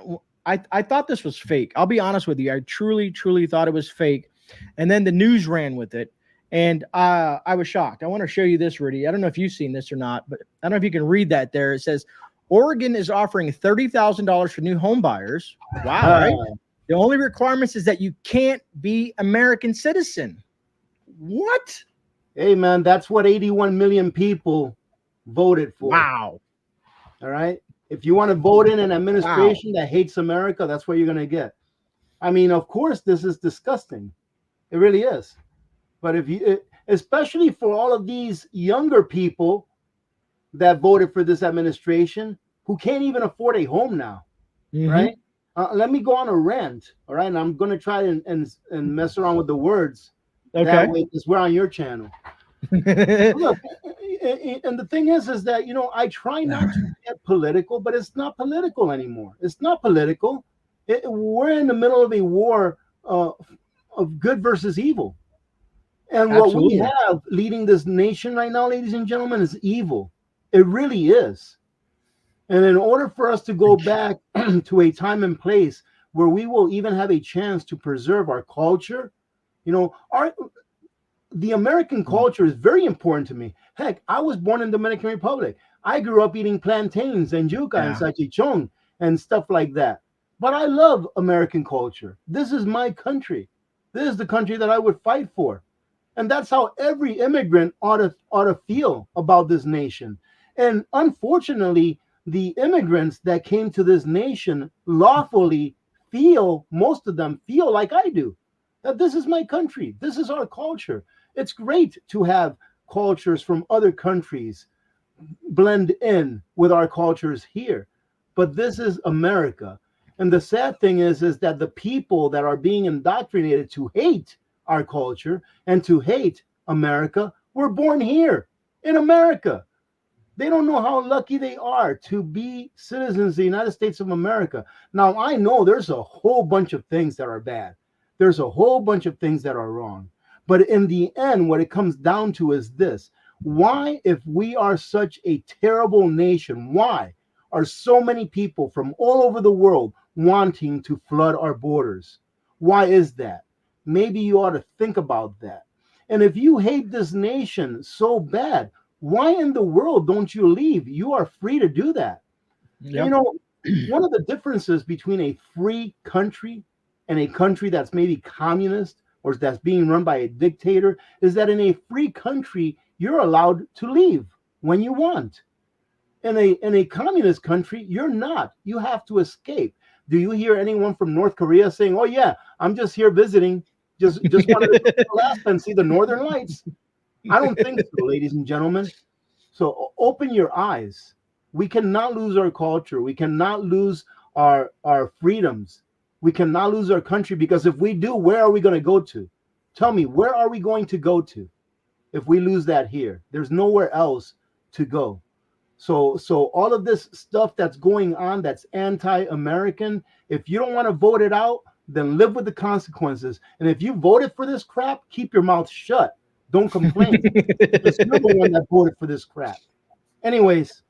I thought this was fake. I'll be honest with you. I truly, truly thought it was fake. And then the news ran with it. And I was shocked. I want to show you this, Rudy. I don't know if you've seen this or not, but I don't know if you can read that there. It says Oregon is offering $30,000 for new home buyers. Wow, right? The only requirements is that you can't be American citizen. What? Hey, man, that's what 81 million people voted for. Wow. All right. If you want to vote in an administration that hates America, that's what you're going to get. I mean, of course, this is disgusting. It really is. But if you, especially for all of these younger people that voted for this administration who can't even afford a home now, right? Let me go on a rant, all right? And I'm going to try and mess around with the words. Okay. That way, because we're on your channel. Look, and the thing is that, you know, I try not to get political, but it's not political anymore. It's not political. We're in the middle of a war of good versus evil. And Absolutely. what we have leading this nation right now, ladies and gentlemen, is evil. It really is. And in order for us to go back to a time and place where we will even have a chance to preserve our culture, you know, the American culture is very important to me. Heck, I was born in Dominican Republic. I grew up eating plantains and yuca and salchichon and stuff like that. But I love American culture. This is my country. This is the country that I would fight for. And that's how every immigrant ought to feel about this nation. And unfortunately, the immigrants that came to this nation lawfully most of them feel like I do, that this is my country. This is our culture. It's great to have cultures from other countries blend in with our cultures here. But this is America. And the sad thing is that the people that are being indoctrinated to hate our culture and to hate America were born here in America. They don't know how lucky they are to be citizens of the United States of America. Now, I know there's a whole bunch of things that are bad. There's a whole bunch of things that are wrong. But in the end, what it comes down to is this. Why, if we are such a terrible nation, why are so many people from all over the world wanting to flood our borders? Why is that? Maybe you ought to think about that. And if you hate this nation so bad, why in the world don't you leave? You are free to do that. Yep. You know, one of the differences between a free country and a country that's maybe communist or that's being run by a dictator is that in a free country, you're allowed to leave when you want. In a communist country, you're not. You have to escape. Do you hear anyone from North Korea saying, "Oh yeah, I'm just here visiting, just wanted to go to Alaska and see the Northern Lights"? I don't think so, ladies and gentlemen. So open your eyes. We cannot lose our culture. We cannot lose our freedoms. We cannot lose our country, because if we do, where are we going to go to? Tell me, where are we going to go to if we lose that here? There's nowhere else to go. So all of this stuff that's going on that's anti-American, if you don't want to vote it out, then live with the consequences. And if you voted for this crap, keep your mouth shut. Don't complain. Because you're the one that voted for this crap. Anyways,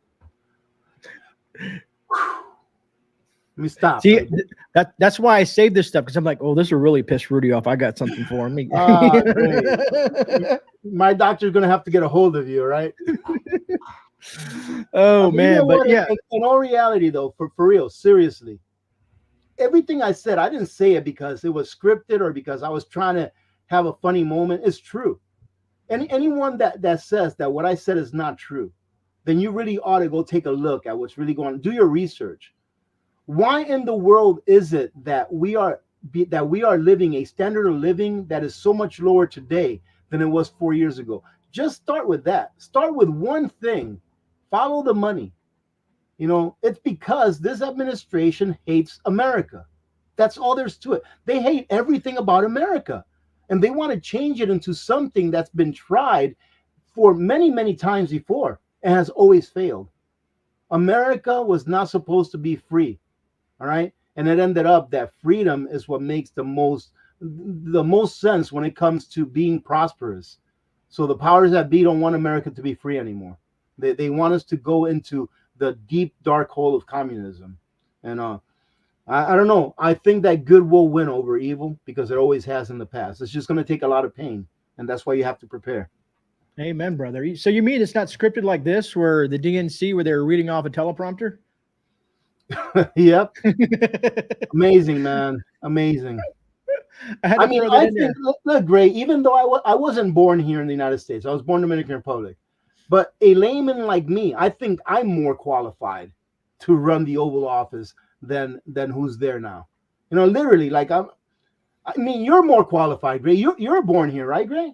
let me stop. See, that's why I saved this stuff, because I'm like, oh, this will really piss Rudy off. I got something for him. Great. My doctor's gonna have to get a hold of you, right? Oh man, you know, but yeah. In all reality, though, for real, seriously, everything I said, I didn't say it because it was scripted or because I was trying to have a funny moment. It's true. Anyone that says that what I said is not true, then you really ought to go take a look at what's really going on. Do your research. Why in the world is it that we are living a standard of living that is so much lower today than it was 4 years ago? Just start with that. Start with one thing. Follow the money. You know, it's because this administration hates America. That's all there's to it. They hate everything about America. And they want to change it into something that's been tried for many, many times before and has always failed. America was not supposed to be free. All right. And it ended up that freedom is what makes the most sense when it comes to being prosperous. So the powers that be don't want America to be free anymore. They want us to go into the deep, dark hole of communism. And I don't know. I think that good will win over evil, because it always has in the past. It's just going to take a lot of pain. and that's why you have to prepare. Amen, brother. So you mean it's not scripted like this, where the DNC, where they were reading off a teleprompter? Yep. Amazing, man. Amazing. I had I to mean, throw that I in think, there. look, Gray, even though I wasn't born here in the United States, I was born in the Dominican Republic. But a layman like me, I think I'm more qualified to run the Oval Office than who's there now. You know, literally, like I mean, you're more qualified, Gray. You're born here, right, Gray?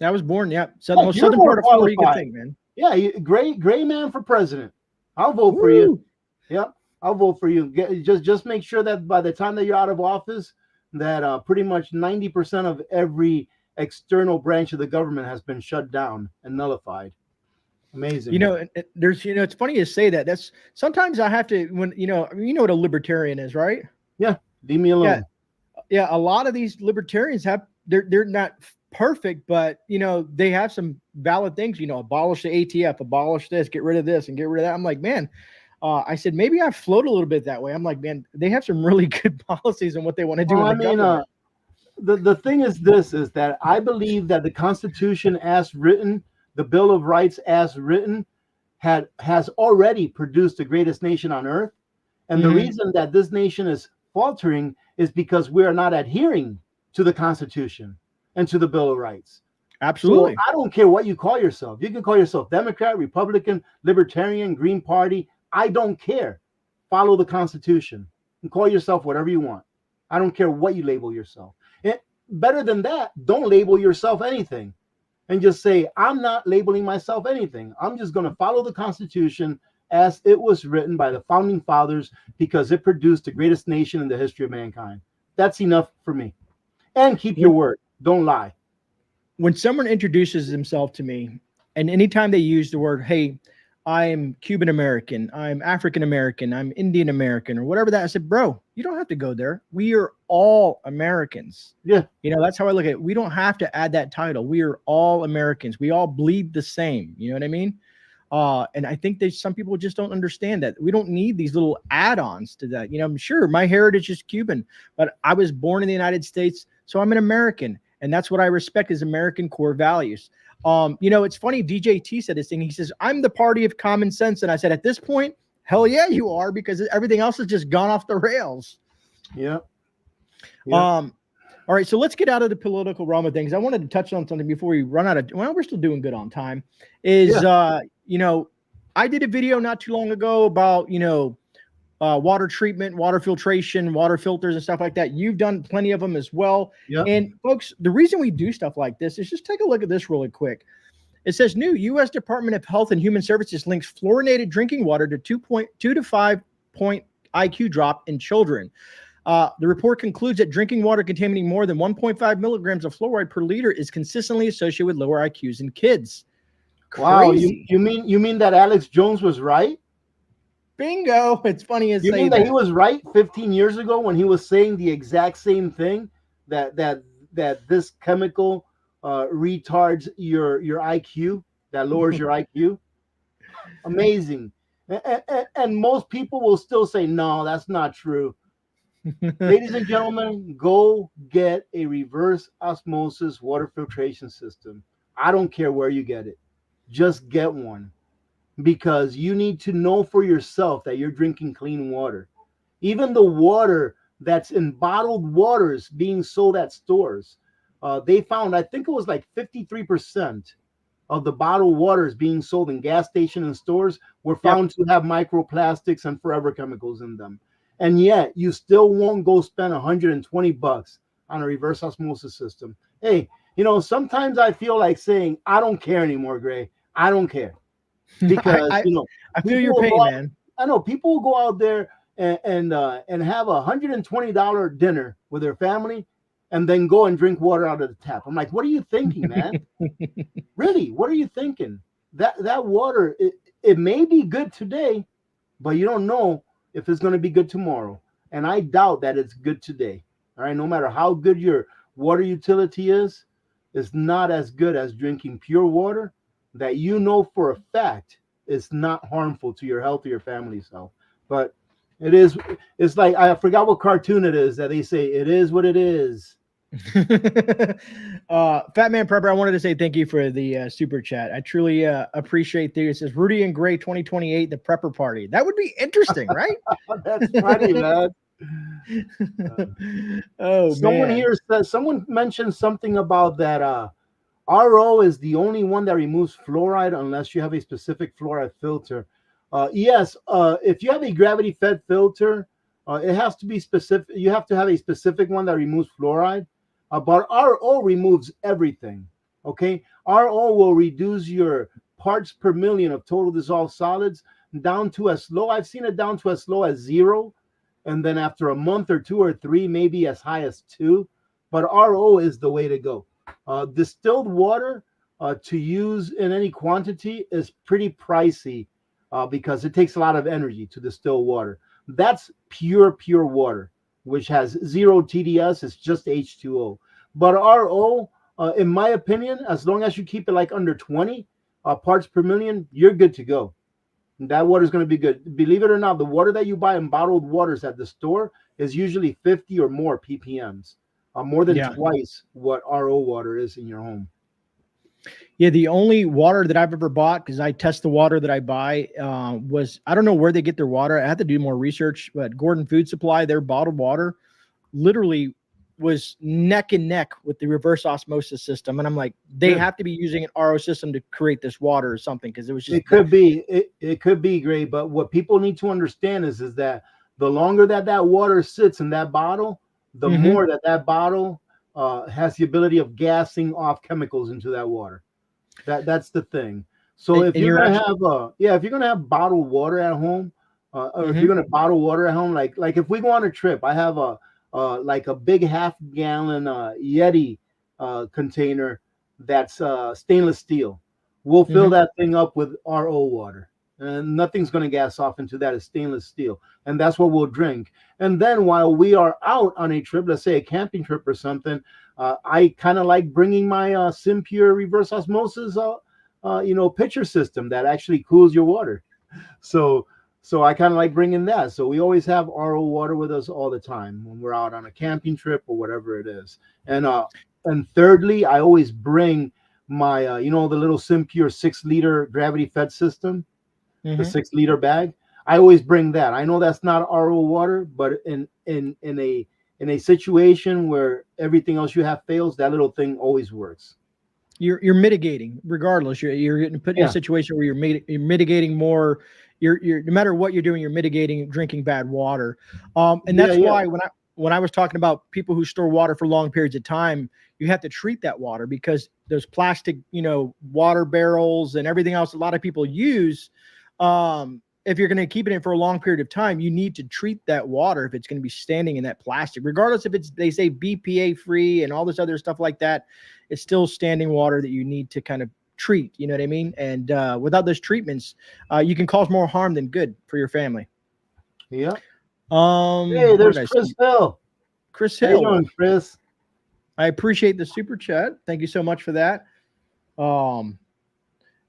I was born, yeah, Yeah, most you're southern more part of Florida you could qualified. think, man. Yeah, GreyMan for president. I'll vote for you. Woo! Yep, I'll vote for you. Just make sure that by the time that you're out of office, that pretty much 90% of every external branch of the government has been shut down and nullified. You Amazing. know, there's, it's funny you say that. That's sometimes I have to, when, you know what a libertarian is, right? Yeah, leave me Yeah. alone. Yeah. A lot of these libertarians they're not perfect, but, they have some valid things, abolish the ATF, abolish this, get rid of this and get rid of that. I'm like, man, I said, maybe I float a little bit that way. I'm like, man, they have some really good policies on what they want to do Well, in I the mean, government. the thing is this, is that I believe that the Constitution as written, the Bill of Rights as written, has already produced the greatest nation on earth. And the Mhm. reason that this nation is faltering is because we are not adhering to the Constitution and to the Bill of Rights. So Absolutely. I don't care what you call yourself. You can call yourself Democrat, Republican, Libertarian, Green Party. I don't care. Follow the Constitution and call yourself whatever you want. I don't care what you label yourself. And better than that, don't label yourself anything and just say, I'm not labeling myself anything. I'm just going to follow the Constitution as it was written by the founding fathers because it produced the greatest nation in the history of mankind. That's enough for me. And keep your When, word. Don't lie. when someone introduces themselves to me, and anytime they use the word, hey, I'm Cuban American, I'm African American, I'm Indian American, or whatever that, I said, bro, you don't have to go there. We are all Americans. Yeah. That's how I look at it. We don't have to add that title. We are all Americans. We all bleed the same. You know what I mean? And I think that some people just don't understand that we don't need these little add-ons to that. I'm sure my heritage is Cuban, but I was born in the United States, so I'm an American, and that's what I respect is American core values. It's funny. DJT said this thing. He says, "I'm the party of common sense," and I said, at this point, hell yeah, you are, because everything else has just gone off the rails. Yeah. Yeah. All right, so let's get out of the political realm of things. I wanted to touch on something before we run out of. Well, we're still doing good on time. I did a video not too long ago about water treatment, water filtration, water filters, and stuff like that. You've done plenty of them as well. Yeah. And folks, the reason we do stuff like this is just take a look at this really quick. It says new U.S. Department of Health and Human Services links fluorinated drinking water to 2.2 to 5 point IQ drop in children. The report concludes that drinking water containing more than 1.5 milligrams of fluoride per liter is consistently associated with lower IQs in kids. Wow. Crazy. You mean that Alex Jones was right? Bingo. It's funny to You say mean that he that. was right 15 years ago when he was saying the exact same thing, that this chemical retards your IQ, that lowers your IQ? Amazing. And most people will still say, no, that's not true. Ladies and gentlemen, go get a reverse osmosis water filtration system. I don't care where you get it. Just get one, because you need to know for yourself that you're drinking clean water. Even the water that's in bottled waters being sold at stores, they found, I think it was like 53% of the bottled waters being sold in gas stations and stores were found to have microplastics and forever chemicals in them. And yet you still won't go spend $120 on a reverse osmosis system. Hey, sometimes I feel like saying, I don't care anymore, Gray. I don't care. Because, I feel your will pain, go out, man. I know people will go out there and have $120 dinner with their family and then go and drink water out of the tap. I'm like, what are you thinking, man? Really, what are you thinking? That water, it may be good today, but you don't know if it's going to be good tomorrow. And I doubt that it's good today. All right, no matter how good your water utility is, it's not as good as drinking pure water that you know for a fact is not harmful to your health or your family's health. But it's like, I forgot what cartoon it is that they say, it is what it is. Fat Man Prepper, I wanted to say thank you for the super chat. I truly appreciate this. It says Rudy and Gray 2028, the Prepper Party. That would be interesting, right? That's funny, man. Oh Someone man. here says, someone mentioned something about that RO is the only one that removes fluoride unless you have a specific fluoride filter. Yes, if you have a gravity fed filter, it has to be specific. You have to have a specific one that removes fluoride. But RO removes everything. Okay, RO will reduce your parts per million of total dissolved solids down to as low. I've seen it down to as low as 0, and then after a month or 2 or 3, maybe as high as 2. But RO is the way to go. Distilled water to use in any quantity is pretty pricey because it takes a lot of energy to distill water. That's pure water, which has 0 TDS. It's just H2O. But RO, in my opinion, as long as you keep it like under 20 parts per million, you're good to go. That water is going to be good. Believe it or not, the water that you buy in bottled waters at the store is usually 50 or more ppms, more than Yeah. twice what RO water is in your home. Yeah, the only water that I've ever bought, because I test the water that I buy, was, I don't know where they get their water. I had to do more research, but Gordon Food Supply, their bottled water literally was neck and neck with the reverse osmosis system. And I'm like, they Good. have to be using an RO system to create this water or something, because it was just It could be, it could be great, but what people need to understand is that the longer that that water sits in that bottle, the Mhm. more that that bottle has the ability of gassing off chemicals into that water. That's the thing. So if And you're you're gonna actually, have if you're gonna have bottled water at home, or if you're mhm. gonna bottle water at home, like if we go on a trip, I have a like a big half-gallon Yeti container that's stainless steel. We'll fill Mhm. that thing up with RO water, and nothing's gonna gas off into that. It's stainless steel, and that's what we'll drink. And then while we are out on a trip, let's say a camping trip or something, I kind of like bringing my Simpure reverse osmosis, pitcher system that actually cools your water. So, so I kind of like bringing that. So we always have RO water with us all the time when we're out on a camping trip or whatever it is. And thirdly, I always bring my, the little Simpure 6 liter gravity fed system, the Mhm. 6 liter bag. I always bring that. I know that's not RO water, but in a situation where everything else you have fails, that little thing always works. You're mitigating regardless. You're getting put in a Yeah, situation where you're mitigating more. You're no matter what you're doing, you're mitigating drinking bad water. And yeah, that's yeah. why when I was talking about people who store water for long periods of time, you have to treat that water, because those plastic, water barrels and everything else a lot of people use. If you're going to keep it in for a long period of time, you need to treat that water if it's going to be standing in that plastic, regardless if it's, they say BPA free and all this other stuff like that. It's still standing water that you need to kind of treat. You know what I mean? And without those treatments, you can cause more harm than good for your family. Yeah. Hey, What did there's I Chris see? Hill. Chris How you Hill. doing, Chris? I appreciate the super chat. Thank you so much for that. Um,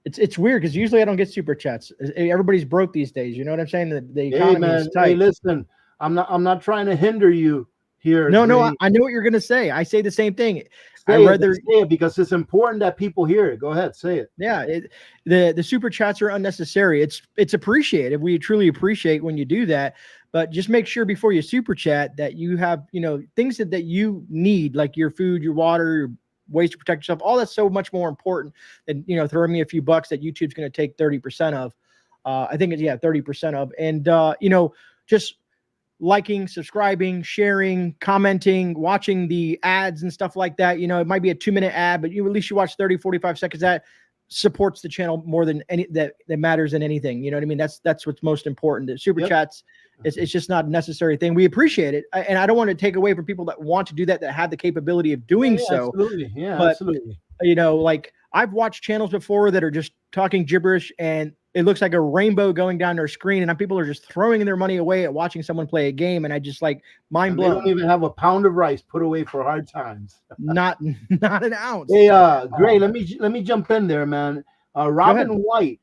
it's weird because usually I don't get super chats. Everybody's broke these days. You know what I'm saying? The Hey, economy is man. Hey, tight. listen. I'm not trying to hinder you here, No, I, Gray. I know what you're gonna say. I say the same thing. I Say it. rather, Say it because it's important that people hear it. Go ahead, say it. yeah, the super chats are unnecessary. It's appreciated. We truly appreciate when you do that, but just make sure before you super chat that you have, things that you need, like your food, your water, your ways to protect yourself. All that's so much more important than, throwing me a few bucks that YouTube's going to take 30% of. I think it's, yeah, 30% of. And just liking, subscribing, sharing, commenting, watching the ads and stuff like that. It might be a 2-minute ad, but at least you watch 30, 45 seconds. That supports the channel more than any that matters than anything. You know what I mean? That's what's most important. The super Yep. chats, it's just not a necessary thing. We appreciate it. And I don't want to take away from people that want to do that have the capability of Yeah, doing yeah, so. absolutely. Yeah, But absolutely. like I've watched channels before that are just talking gibberish, and it looks like a rainbow going down their screen, and people are just throwing their money away at watching someone play a game, and I just like, mind And they don't blown. even have a pound of rice put away for hard times. Not not an ounce. Hey, Gray, Um, let me jump in there, man. Go ahead.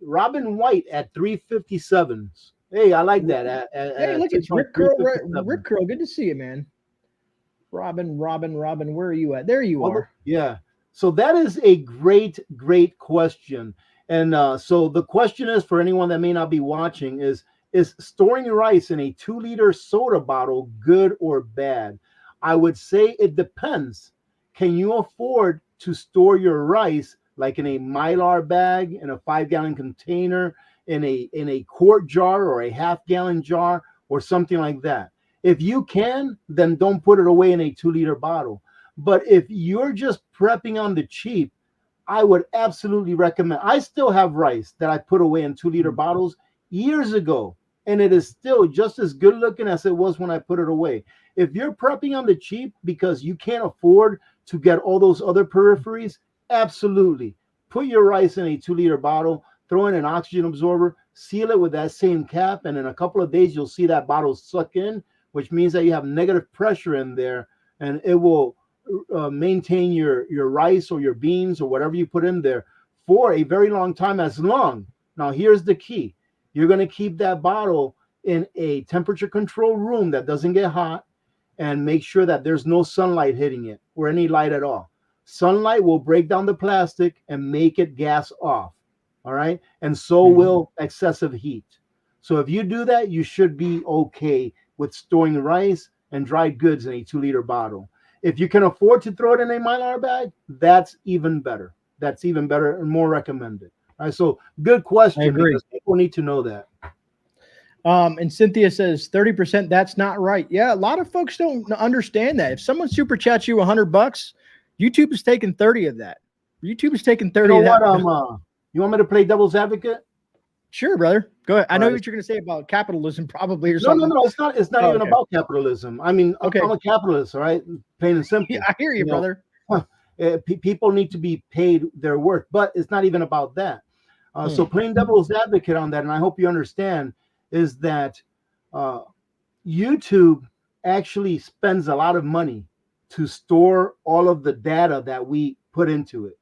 Robin White at 357s. Hey, I like that. Hey, look, it's TikTok Rip Curl. 357. Rip Curl, good to see you, man. Robin, where are you at? There you are. Yeah. So that is a great question. And so the question is, for anyone that may not be watching, is storing your rice in a 2-liter soda bottle good or bad? I would say it depends. Can you afford to store your rice like in a Mylar bag, in a 5-gallon container, in a quart jar or a half-gallon jar or something like that? If you can, then don't put it away in a 2-liter bottle. But if you're just prepping on the cheap, I would absolutely recommend. I still have rice that I put away in 2-liter bottles years ago, and it is still just as good looking as it was when I put it away. If you're prepping on the cheap because you can't afford to get all those other peripheries, absolutely put your rice in a 2-liter bottle, throw in an oxygen absorber, seal it with that same cap, and in a couple of days you'll see that bottle suck in, which means that you have negative pressure in there, and it will maintain your rice or your beans or whatever you put in there for a very long time. As long, now here's the key, you're going to keep that bottle in a temperature controlled room that doesn't get hot, and make sure that there's no sunlight hitting it or any light at all. Sunlight will break down the plastic and make it gas off. All right, and so will excessive heat. So if you do that, you should be okay with storing rice and dried goods in a 2-liter bottle. If you can afford to throw it in a Mylar bag, that's even better. That's even better and more recommended. All right, so good question. I agree. Because people need to know that. And Cynthia says 30%. That's not right. Yeah, a lot of folks don't understand that. If someone super chats you $100, YouTube is taking 30 of that. YouTube is taking 30 You know of that. what? You want me to play devil's advocate? Sure, brother. Go ahead. I know Right. what you're going to say about capitalism, probably, or something. No. It's not even okay. about capitalism. I mean, Okay. I'm a capitalist, all right? Plain and simple. Yeah, I hear you, brother. People need to be paid their worth, but it's not even about that. So playing devil's advocate on that, and I hope you understand, is that YouTube actually spends a lot of money to store all of the data that we put into it.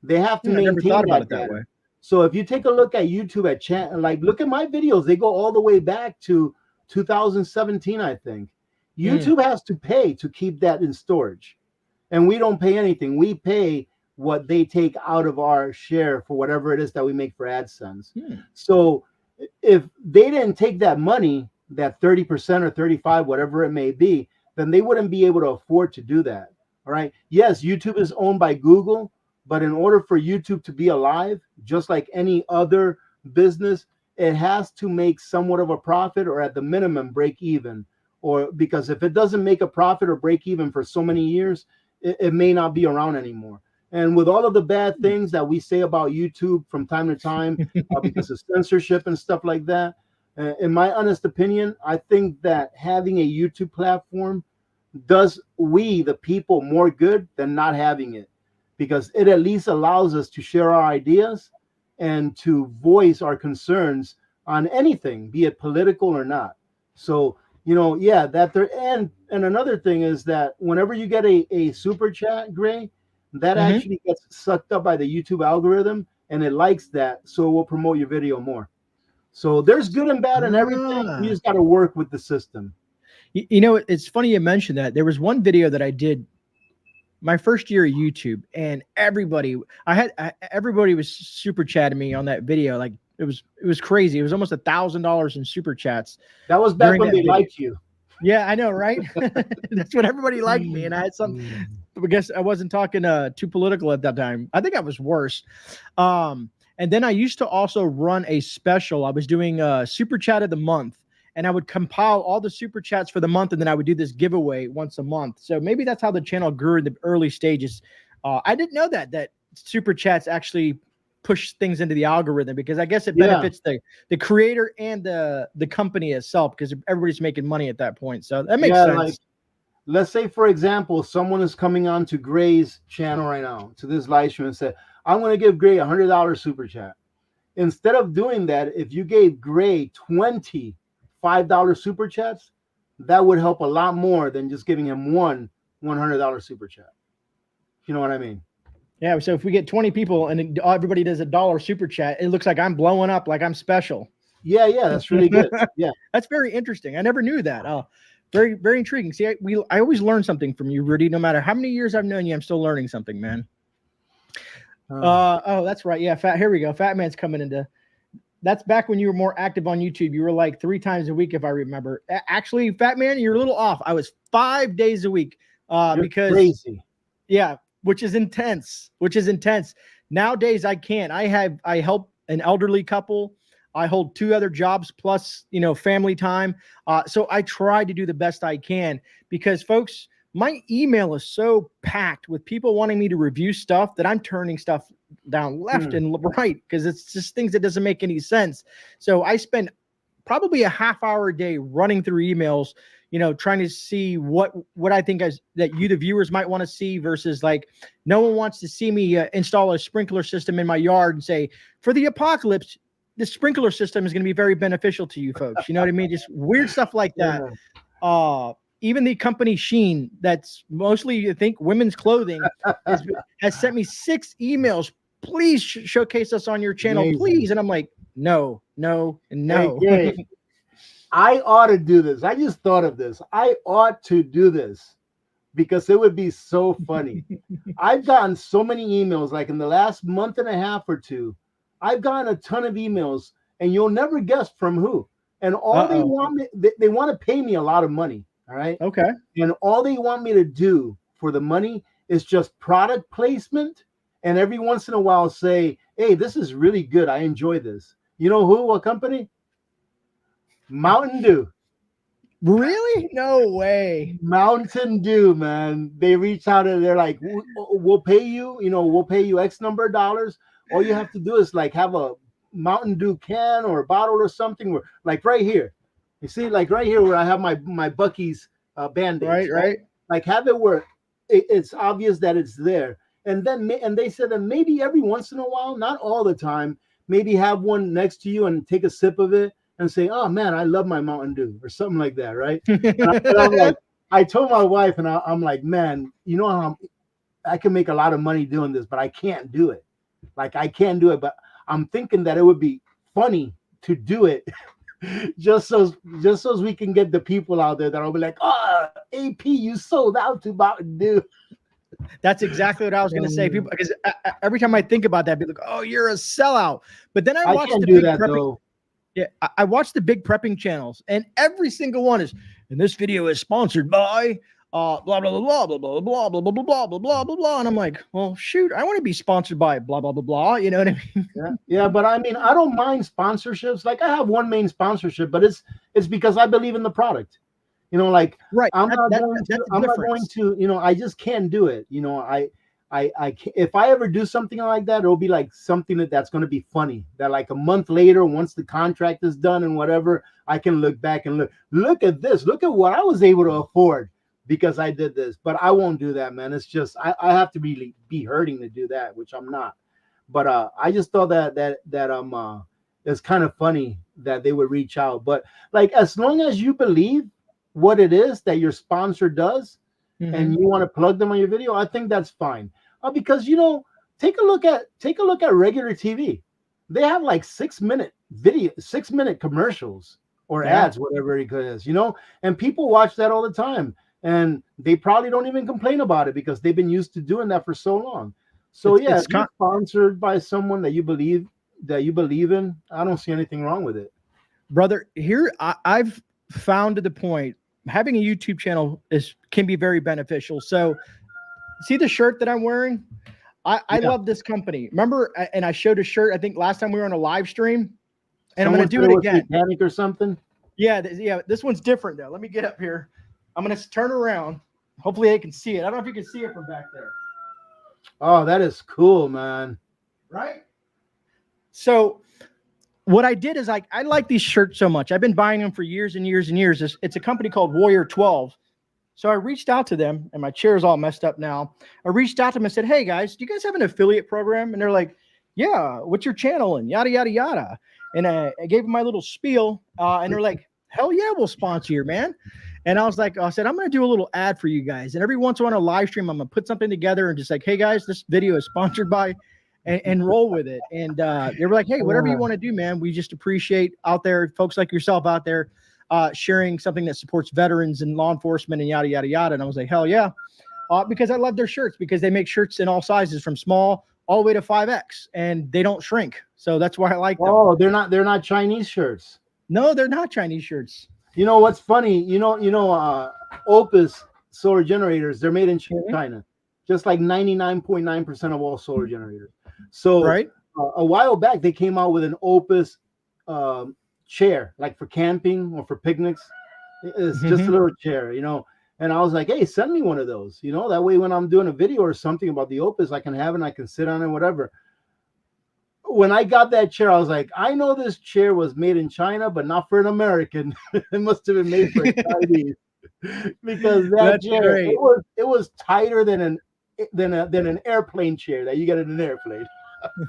They have to maintain I never thought about that it that data. way. So if you take a look at YouTube look at my videos, they go all the way back to 2017, I think. YouTube has to pay to keep that in storage. And we don't pay anything. We pay what they take out of our share for whatever it is that we make for AdSense. So if they didn't take that money, that 30% or 35, whatever it may be, then they wouldn't be able to afford to do that. All right. Yes, YouTube is owned by Google, but in order for YouTube to be alive, just like any other business, it has to make somewhat of a profit, or at the minimum break even. Or because if it doesn't make a profit or break even for so many years, it may not be around anymore. And with all of the bad things that we say about YouTube from time to time, because of censorship and stuff like that, in my honest opinion, I think that having a YouTube platform does we, the people, more good than not having it, because it at least allows us to share our ideas and to voice our concerns on anything, be it political or not. So, that there, and another thing is that whenever you get a super chat, Grey, that actually gets sucked up by the YouTube algorithm, and it likes that, so it will promote your video more. So there's good and bad in everything. You just got to work with the system. It's funny you mentioned that. There was one video that I did my first year of YouTube, and everybody was super chatting me on that video. Like it was crazy. It was almost $1,000 in super chats. That was back when they liked you. Yeah, I know, right? That's when everybody liked me, and I had some. I guess I wasn't talking too political at that time. I think I was worse. And then I used to also run a special. I was doing super chat of the month, and I would compile all the super chats for the month, and then I would do this giveaway once a month. So maybe that's how the channel grew in the early stages. I didn't know that super chats actually push things into the algorithm, because I guess it benefits the creator and the company itself, because everybody's making money at that point. So that makes sense. Like, let's say, for example, someone is coming on to Grey's channel right now, to this live stream, and said, I'm going to give Grey $100 super chat. Instead of doing that, if you gave Grey $25 super chats, that would help a lot more than just giving him one $100 super chat. You know what I mean? Yeah. So if we get 20 people and everybody does $1 super chat, it looks like I'm blowing up, like I'm special. Yeah, that's really good. Yeah. That's very interesting. I never knew that. Very, very intriguing. See, I always learn something from you, Rudy. No matter how many years I've known you, I'm still learning something, man. Oh, that's right. Yeah, here we go. Fat Man's coming into. That's back when you were more active on YouTube. You were like 3 times a week, if I remember. Actually, Fat Man, you're a little off. I was 5 days a week. Because crazy. Yeah, which is intense. Nowadays, I can't. I help an elderly couple. I hold 2 other jobs plus, family time. So I try to do the best I can because, folks, my email is so packed with people wanting me to review stuff that I'm turning stuff down left and right because it's just things that doesn't make any sense. So I spend probably a half hour a day running through emails, trying to see what I think that you, the viewers, might want to see versus like no one wants to see me install a sprinkler system in my yard and say, for the apocalypse, the sprinkler system is going to be very beneficial to you folks. You know what I mean? Just weird stuff like that. Yeah. Even the company Sheen, that's mostly, I think, women's clothing, has sent me 6 emails. Please showcase us on your channel, amazing, please. And I'm like, no, and no. Hey, I ought to do this. I just thought of this. I ought to do this because it would be so funny. I've gotten so many emails, like in the last month and a half or 2. I've gotten a ton of emails, and you'll never guess from who. And all they want they want to pay me a lot of money. All right. Okay. And all they want me to do for the money is just product placement. And every once in a while say, hey, this is really good. I enjoy this. You know who? What company? Mountain Dew. Really? No way. Mountain Dew, man. They reach out and they're like, we'll pay you, we'll pay you X number of dollars. All you have to do is like have a Mountain Dew can or a bottle or something where, like right here. You see, like right here where I have my Bucky's Band-Aids. Right. Like have it where it's obvious that it's there. And they said that maybe every once in a while, not all the time, maybe have one next to you and take a sip of it and say, oh man, I love my Mountain Dew or something like that, right? and I'm like, I told my wife and I'm like, man, I can make a lot of money doing this, but I can't do it. Like I can't do it, but I'm thinking that it would be funny to do it just so we can get the people out there that'll be like, oh, AP, you sold out to Mountain Dew. That's exactly what I was going to say. People, because every time I think about that, people go, "Oh, you're a sellout." But then I watch the big prepping. Yeah, I watch the big prepping channels, and every single one is. And this video is sponsored by blah blah blah blah blah blah blah blah blah blah blah blah blah blah blah. And I'm like, well, shoot, I want to be sponsored by blah blah blah blah. You know what I mean? Yeah. But I mean, I don't mind sponsorships. Like I have one main sponsorship, but it's because I believe in the product. Like right. I'm not going to, I just can't do it. I if I ever do something like that, it'll be like something that's going to be funny. That like a month later, once the contract is done and whatever, I can look back and look at this. Look at what I was able to afford because I did this. But I won't do that, man. It's just I have to really be hurting to do that, which I'm not. But I just thought that it's kind of funny that they would reach out. But like as long as you believe what it is that your sponsor does and you want to plug them on your video, I think that's fine. Because take a look at regular TV. They have like 6-minute video, 6-minute commercials or ads, whatever it is, and people watch that all the time and they probably don't even complain about it because they've been used to doing that for so long. So if you're sponsored by someone that you believe in, I don't see anything wrong with it. Brother, here I've found to the point having a YouTube channel can be very beneficial. So see the shirt that I'm wearing? I love this company. Remember, and I showed a shirt, I think last time we were on a live stream, and I'm going to do it again. Panic or something? Yeah. This one's different though. Let me get up here. I'm going to turn around. Hopefully they can see it. I don't know if you can see it from back there. Oh, that is cool, man. Right? So what I did is I like these shirts so much. I've been buying them for years and years and years. It's a company called Warrior 12. So I reached out to them, and my chair's all messed up now. I reached out to them and said, hey, guys, do you guys have an affiliate program? And they're like, yeah, what's your channel? And yada, yada, yada. And I gave them my little spiel, and they're like, hell yeah, we'll sponsor you, man. And I said, I'm going to do a little ad for you guys. And every once in a while on a live stream, I'm going to put something together and just like, hey, guys, this video is sponsored by, and roll with it. And they were like, hey, whatever you want to do, man. We just appreciate out there, folks like yourself out there sharing something that supports veterans and law enforcement and yada, yada, yada. And I was like, hell yeah. Because I love their shirts, because they make shirts in all sizes from small all the way to 5X, and they don't shrink. So that's why I like them. Oh, they're not Chinese shirts. No, they're not Chinese shirts. You know what's funny? Opus solar generators, they're made in China, just like 99.9% of all solar generators. So right. A while back, they came out with an Opus chair, like for camping or for picnics. It's just a little chair, And I was like, hey, send me one of those, that way when I'm doing a video or something about the Opus, I can have it and I can sit on it, whatever. When I got that chair, I was like, I know this chair was made in China, but not for an American. It must have been made for a Chinese, because that chair, it was tighter than an airplane chair that you get in an airplane.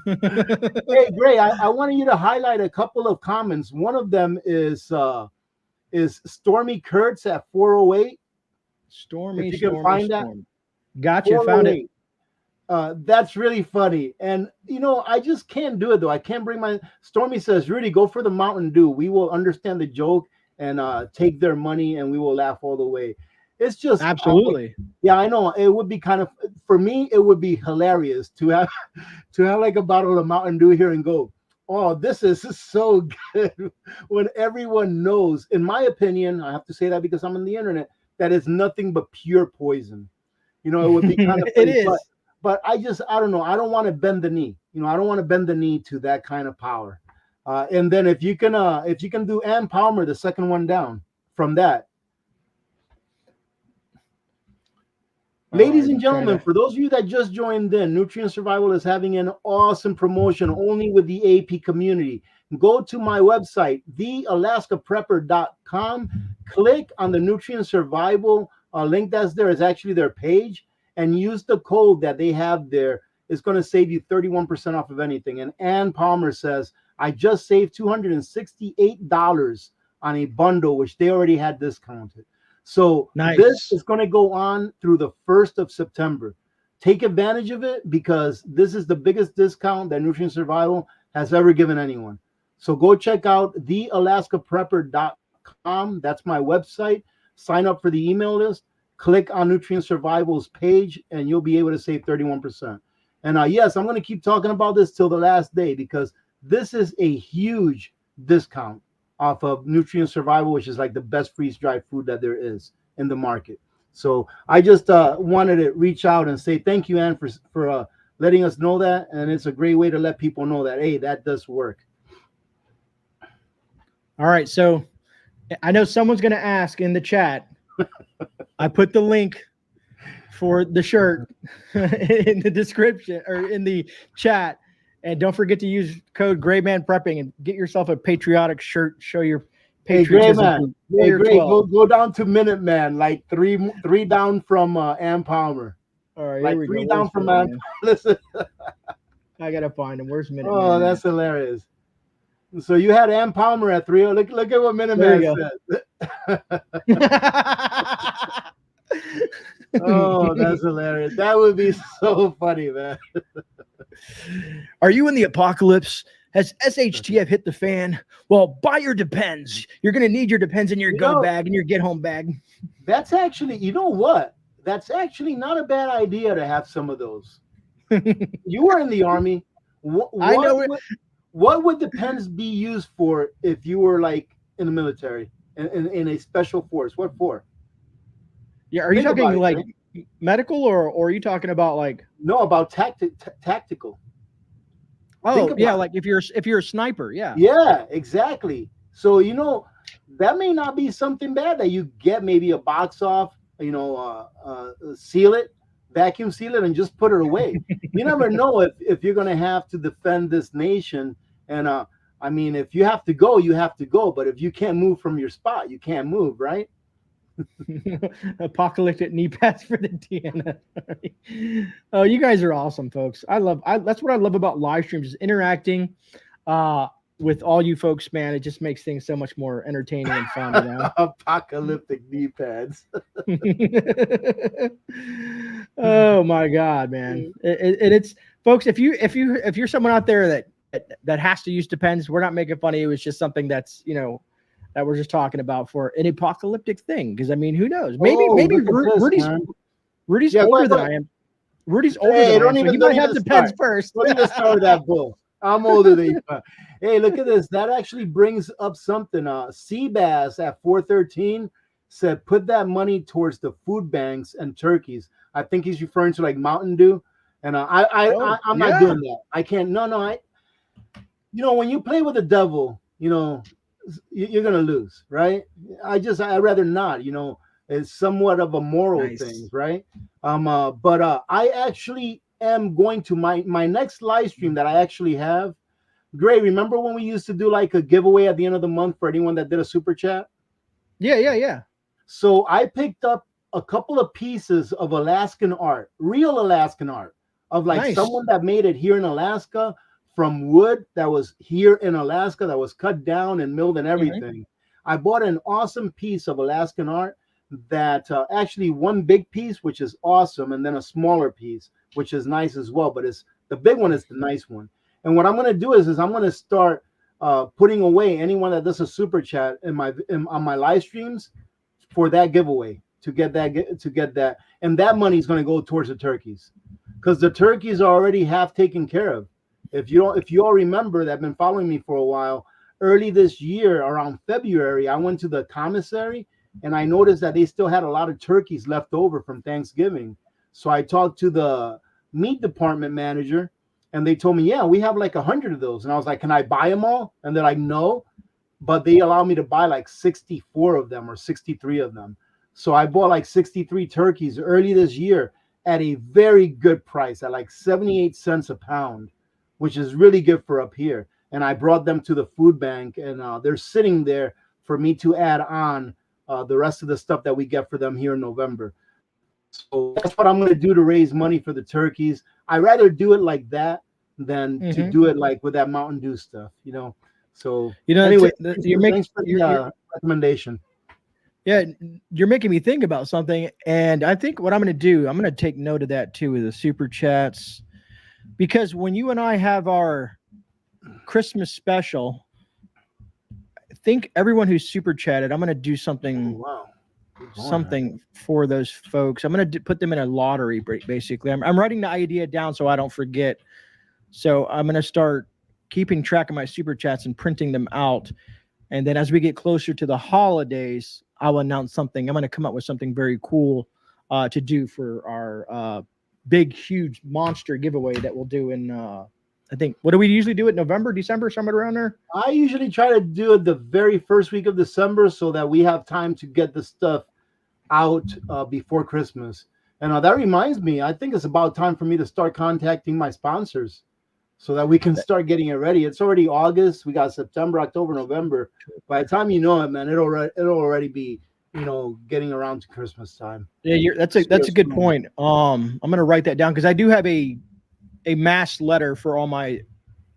Hey, Gray, I wanted you to highlight a couple of comments. One of them is Stormy Kurtz at 408. Stormy, if you can find that. Gotcha, found it. That's really funny. And, I just can't do it, though. I can't bring my... Stormy says, Rudy, go for the Mountain Dew. We will understand the joke and take their money, and we will laugh all the way. It's just... Absolutely. Yeah, I know. It would be kind of... For me, it would be hilarious to have like a bottle of Mountain Dew here and go, oh, this is so good. When everyone knows, in my opinion, I have to say that because I'm on the internet, that is nothing but pure poison. It would be kind of... It is. But I don't know. I don't want to bend the knee. I don't want to bend the knee to that kind of power. And then if you can do Ann Palmer, the second one down from that. Ladies and gentlemen, for those of you that just joined in, Nutrient Survival is having an awesome promotion only with the AP community. Go to my website, thealaskaprepper.com. Click on the Nutrient Survival link that's there. It's actually their page. And use the code that they have there. It's going to save you 31% off of anything. And Ann Palmer says, I just saved $268 on a bundle, which they already had discounted. So nice. This is going to go on through the 1st of September. Take advantage of it, because this is the biggest discount that Nutrient Survival has ever given anyone. So go check out thealaskaprepper.com. That's my website. Sign up for the email list. Click on Nutrient Survival's page, and you'll be able to save 31%. And yes, I'm going to keep talking about this till the last day, because this is a huge discount off of Nutrient Survival, which is like the best freeze-dried food that there is in the market. So I just wanted to reach out and say thank you, Ann, for letting us know that. And it's a great way to let people know that, hey, that does work. All right. So I know someone's going to ask in the chat. I put the link for the shirt in the description or in the chat. And don't forget to use code GreyMan Prepping and get yourself a patriotic shirt. Show your patriotism. Hey, Gray, go down to Minuteman, like three down from Ann Palmer. All right, like here we three go. down from Ann. Listen, I gotta find him. Where's Minuteman? Oh, that's hilarious. So you had Ann Palmer at 3. Look at what Minuteman said. Oh, that's hilarious. That would be so funny, man. Are you in the apocalypse? Has SHTF hit the fan? Well, buy your Depends. You're going to need your Depends in your go bag and your get home bag. That's actually, you know what? That's actually not a bad idea to have some of those. You were in the Army. I know. What would Depends be used for if you were like in the military, in a special force? What for? Yeah, are you talking like medical or are you talking about like? No, about tactical. Oh, yeah, like if you're a sniper, yeah. Yeah, exactly. So, that may not be something bad that you get maybe a box off, seal it, vacuum seal it, and just put it away. You never know if you're going to have to defend this nation. And, I mean, if you have to go, you have to go. But if you can't move from your spot, you can't move, right? Apocalyptic knee pads for the DNS. Oh, you guys are awesome, folks. That's what I love about live streams, is interacting with all you folks, man. It just makes things so much more entertaining and fun. Apocalyptic knee pads. Oh my God, man. It's folks, if you're someone out there that has to use Depends, we're not making fun of you. It's just something that's, that we're just talking about for an apocalyptic thing. Because I mean, who knows? Maybe Oh, maybe look at this, man. Rudy's Yeah, go older ahead, go than ahead. I am. Rudy's older than Hey, I am, so he don't might have even the pens start. first. Don't even start with that bull. I'm older than you. Hey, look at this. That actually brings up something. Seabass at 413 said, put that money towards the food banks and turkeys. I think he's referring to like Mountain Dew. And Oh I'm not yeah, doing that. I can't. No, no. When you play with the devil, you're gonna lose, right? I rather not. It's somewhat of a moral thing, nice. right? But I actually am going to my next live stream that I actually have. Gray, remember when we used to do like a giveaway at the end of the month for anyone that did a super chat? Yeah, yeah, yeah. So I picked up a couple of pieces of Alaskan art, real Alaskan art, of like Nice. someone that made it here in Alaska from wood that was here in Alaska that was cut down and milled and Mhm. everything. I bought an awesome piece of Alaskan art that actually one big piece, which is awesome, and then a smaller piece, which is nice as well. But it's the big one is the nice one. And what I'm going to do is I'm going to start putting away anyone that does a super chat on my live streams for that giveaway to get that, and that money is going to go towards the turkeys because the turkeys are already half taken care of. If you all remember that have been following me for a while, early this year around February, I went to the commissary and I noticed that they still had a lot of turkeys left over from Thanksgiving. So I talked to the meat department manager and they told me, yeah, we have like 100 of those. And I was like, can I buy them all? And they're like, no, but they allow me to buy like 64 of them or 63 of them. So I bought like 63 turkeys early this year at a very good price at like 78 cents a pound, which is really good for up here. And I brought them to the food bank and they're sitting there for me to add on the rest of the stuff that we get for them here in November. So that's what I'm going to do to raise money for the turkeys. I rather do it like that than to Mhm. do it like with that Mountain Dew stuff. So You know, anyway, you're thanks for the you're recommendation. yeah, you're making me think about something, and I think what I'm going to do, I'm going to take note of that too with the super chats, because when you and I have our Christmas special, I think everyone who's super chatted, I'm going to do Oh something wow, good going, man. something for those folks. I'm going to put them in a lottery, basically. I'm writing the idea down so I don't forget. So I'm going to start keeping track of my super chats and printing them out. And then as we get closer to the holidays, I'll announce something. I'm going to come up with something very cool to do for our big, huge monster giveaway that we'll do in, I think, what do we usually do it? November, December, somewhere around there? I usually try to do it the very first week of December so that we have time to get the stuff out before Christmas. And that reminds me, I think it's about time for me to start contacting my sponsors so that we can start getting it ready. It's already August. We got September, October, November. By the time you know it, man, it'll already be getting around to Christmas time. Yeah, that's a good point. I'm going to write that down because I do have a mass letter for all my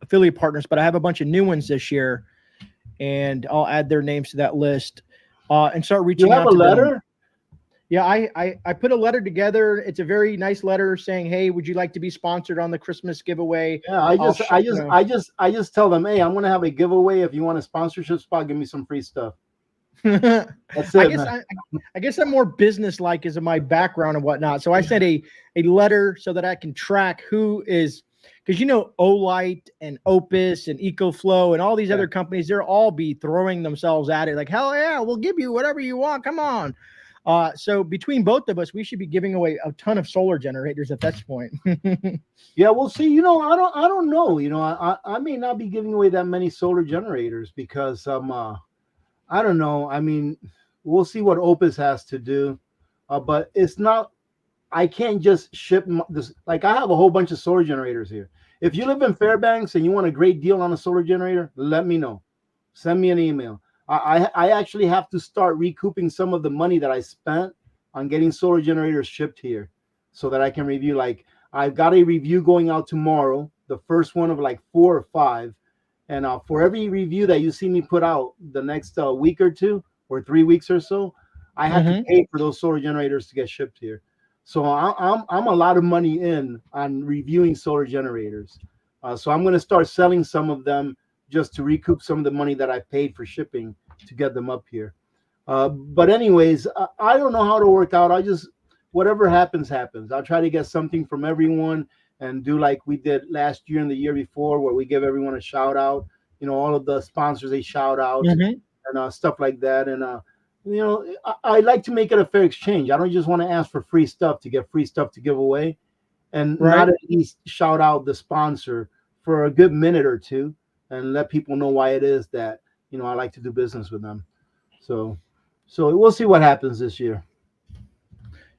affiliate partners, but I have a bunch of new ones this year, and I'll add their names to that list and start You reaching have a out to them. letter? Yeah, I put a letter together. It's a very nice letter saying, "Hey, would you like to be sponsored on the Christmas giveaway?" Yeah, I'll I just tell them, hey, I'm gonna have a giveaway. If you want a sponsorship spot, give me some free stuff. That's I it, guess man. I guess I'm more business like as of my background and whatnot. So I sent a letter so that I can track who is, because Olight and Opus and EcoFlow and all these Yeah. other companies, they'll all be throwing themselves at it like, hell yeah, we'll give you whatever you want. Come on. So between both of us, we should be giving away a ton of solar generators at that point. Yeah, we'll see. I don't know. I may not be giving away that many solar generators because I don't know. I mean, we'll see what Opus has to do. But it's not. I can't just ship this. Like I have a whole bunch of solar generators here. If you live in Fairbanks and you want a great deal on a solar generator, let me know. Send me an email. I actually have to start recouping some of the money that I spent on getting solar generators shipped here, so that I can review. Like I've got a review going out tomorrow, the first one of like 4 or 5, and for every review that you see me put out the next week or 2 or 3 weeks or so, I had to Hmm. pay for those solar generators to get shipped here. So I'm a lot of money in on reviewing solar generators. So I'm going to start selling some of them just to recoup some of the money that I paid for shipping to get them up here. But anyways, I don't know how to work out. I just, whatever happens, happens. I'll try to get something from everyone and do like we did last year and the year before, where we give everyone a shout out. All of the sponsors, they shout out Mm-hmm. and stuff like that. And I like to make it a fair exchange. I don't just want to ask for free stuff to get free stuff to give away, and Right. not at least shout out the sponsor for a good minute or two and let people know why it is that I like to do business with them. So we'll see what happens this year.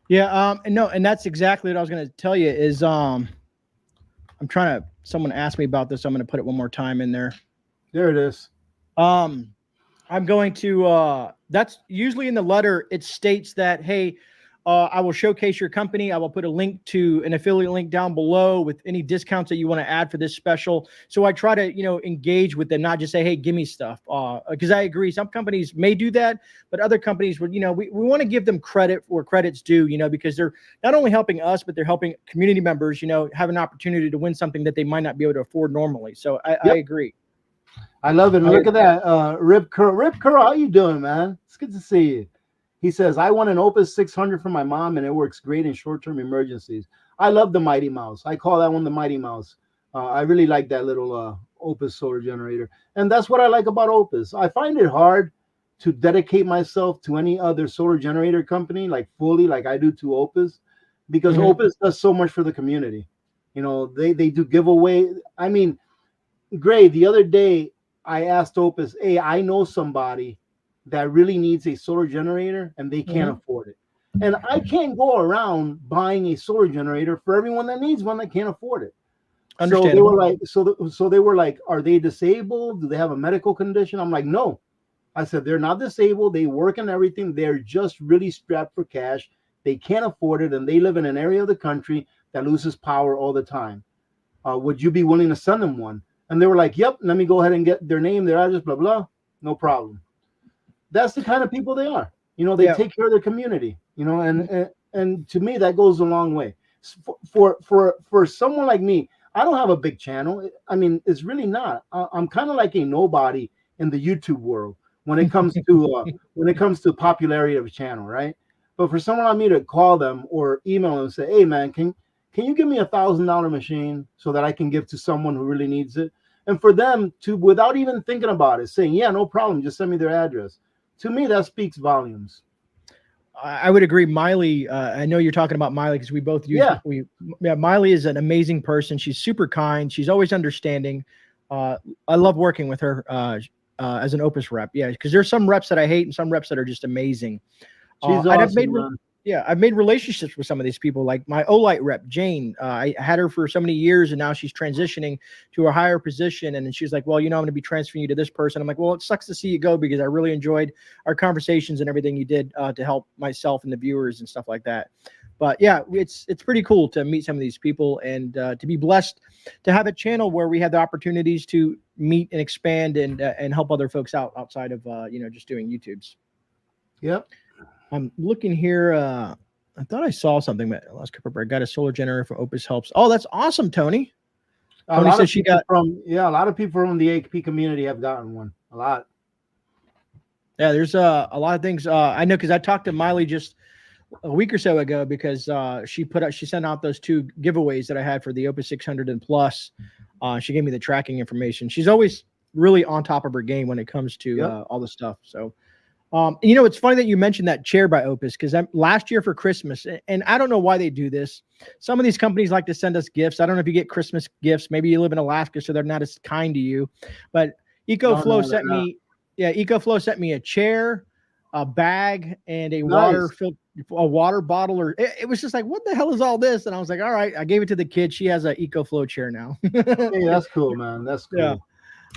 Yeah. And no, and that's exactly what I was going to tell you is, I'm trying to, someone asked me about this. I'm going to put it one more time in there. There it is. I'm going to, that's usually in the letter. It states that, hey, I will showcase your company. I will put a link to an affiliate link down below with any discounts that you want to add for this special. So I try to, engage with them, not just say, hey, give me stuff. Because I agree, some companies may do that, but other companies would, we want to give them credit where credit's due, because they're not only helping us, but they're helping community members, have an opportunity to win something that they might not be able to afford normally. So I agree. I love it. And look at that. Rip Curl, how you doing, man? It's good to see you. He says, I want an Opus 600 for my mom, and it works great in short-term emergencies. I love the Mighty Mouse. I call that one the Mighty Mouse. I really like that little Opus solar generator. And that's what I like about Opus. I find it hard to dedicate myself to any other solar generator company, like fully, like I do to Opus, because Opus does so much for the community. They do giveaway. I mean, Gray, the other day, I asked Opus, hey, I know somebody that really needs a solar generator and they can't afford it. And I can't go around buying a solar generator for everyone that needs one that can't afford it. So they were like, so they were like, are they disabled? Do they have a medical condition? I'm like, no. I said, they're not disabled. They work and everything. They're just really strapped for cash. They can't afford it. And they live in an area of the country that loses power all the time. Would you be willing to send them one? And they were like, yep, let me go ahead and get their name, their address, blah, blah. No problem. That's the kind of people they are. They take care of their community, and to me, that goes a long way. For someone like me, I don't have a big channel. I mean, it's really not. I'm kind of like a nobody in the YouTube world when it comes to popularity of a channel, right? But for someone like me to call them or email them and say, hey, man, can you give me $1,000 machine so that I can give to someone who really needs it? And for them to, without even thinking about it, saying, yeah, no problem, just send me their address. To me, that speaks volumes. I would agree. Miley, I know you're talking about Miley because we both use Miley is an amazing person. She's super kind. She's always understanding. I love working with her as an Opus rep. Yeah, because there's some reps that I hate and some reps that are just amazing. She's awesome, I've made relationships with some of these people, like my Olight rep, Jane. I had her for so many years, and now she's transitioning to a higher position. And then she's like, well, I'm going to be transferring you to this person. I'm like, well, it sucks to see you go because I really enjoyed our conversations and everything you did to help myself and the viewers and stuff like that. But yeah, it's pretty cool to meet some of these people and to be blessed to have a channel where we have the opportunities to meet and expand and help other folks out outside of, just doing YouTubes. Yep. I'm looking here. I thought I saw something, but I got a solar generator for Opus Helps. Oh, that's awesome, Tony. Tony said she got a lot of people from the AP community have gotten one. A lot. Yeah, there's a lot of things. I know because I talked to Miley just a week or so ago because she sent out those 2 giveaways that I had for the Opus 600 and Plus. She gave me the tracking information. She's always really on top of her game when it comes to all the stuff. So. It's funny that you mentioned that chair by Opus because last year for Christmas, and I don't know why they do this. Some of these companies like to send us gifts. I don't know if you get Christmas gifts. Maybe you live in Alaska, so they're not as kind to you. But EcoFlow sent me a chair, a bag, and a water bottle. Or it was just like, what the hell is all this? And I was like, all right. I gave it to the kid. She has an EcoFlow chair now. Hey, that's cool, man. That's cool.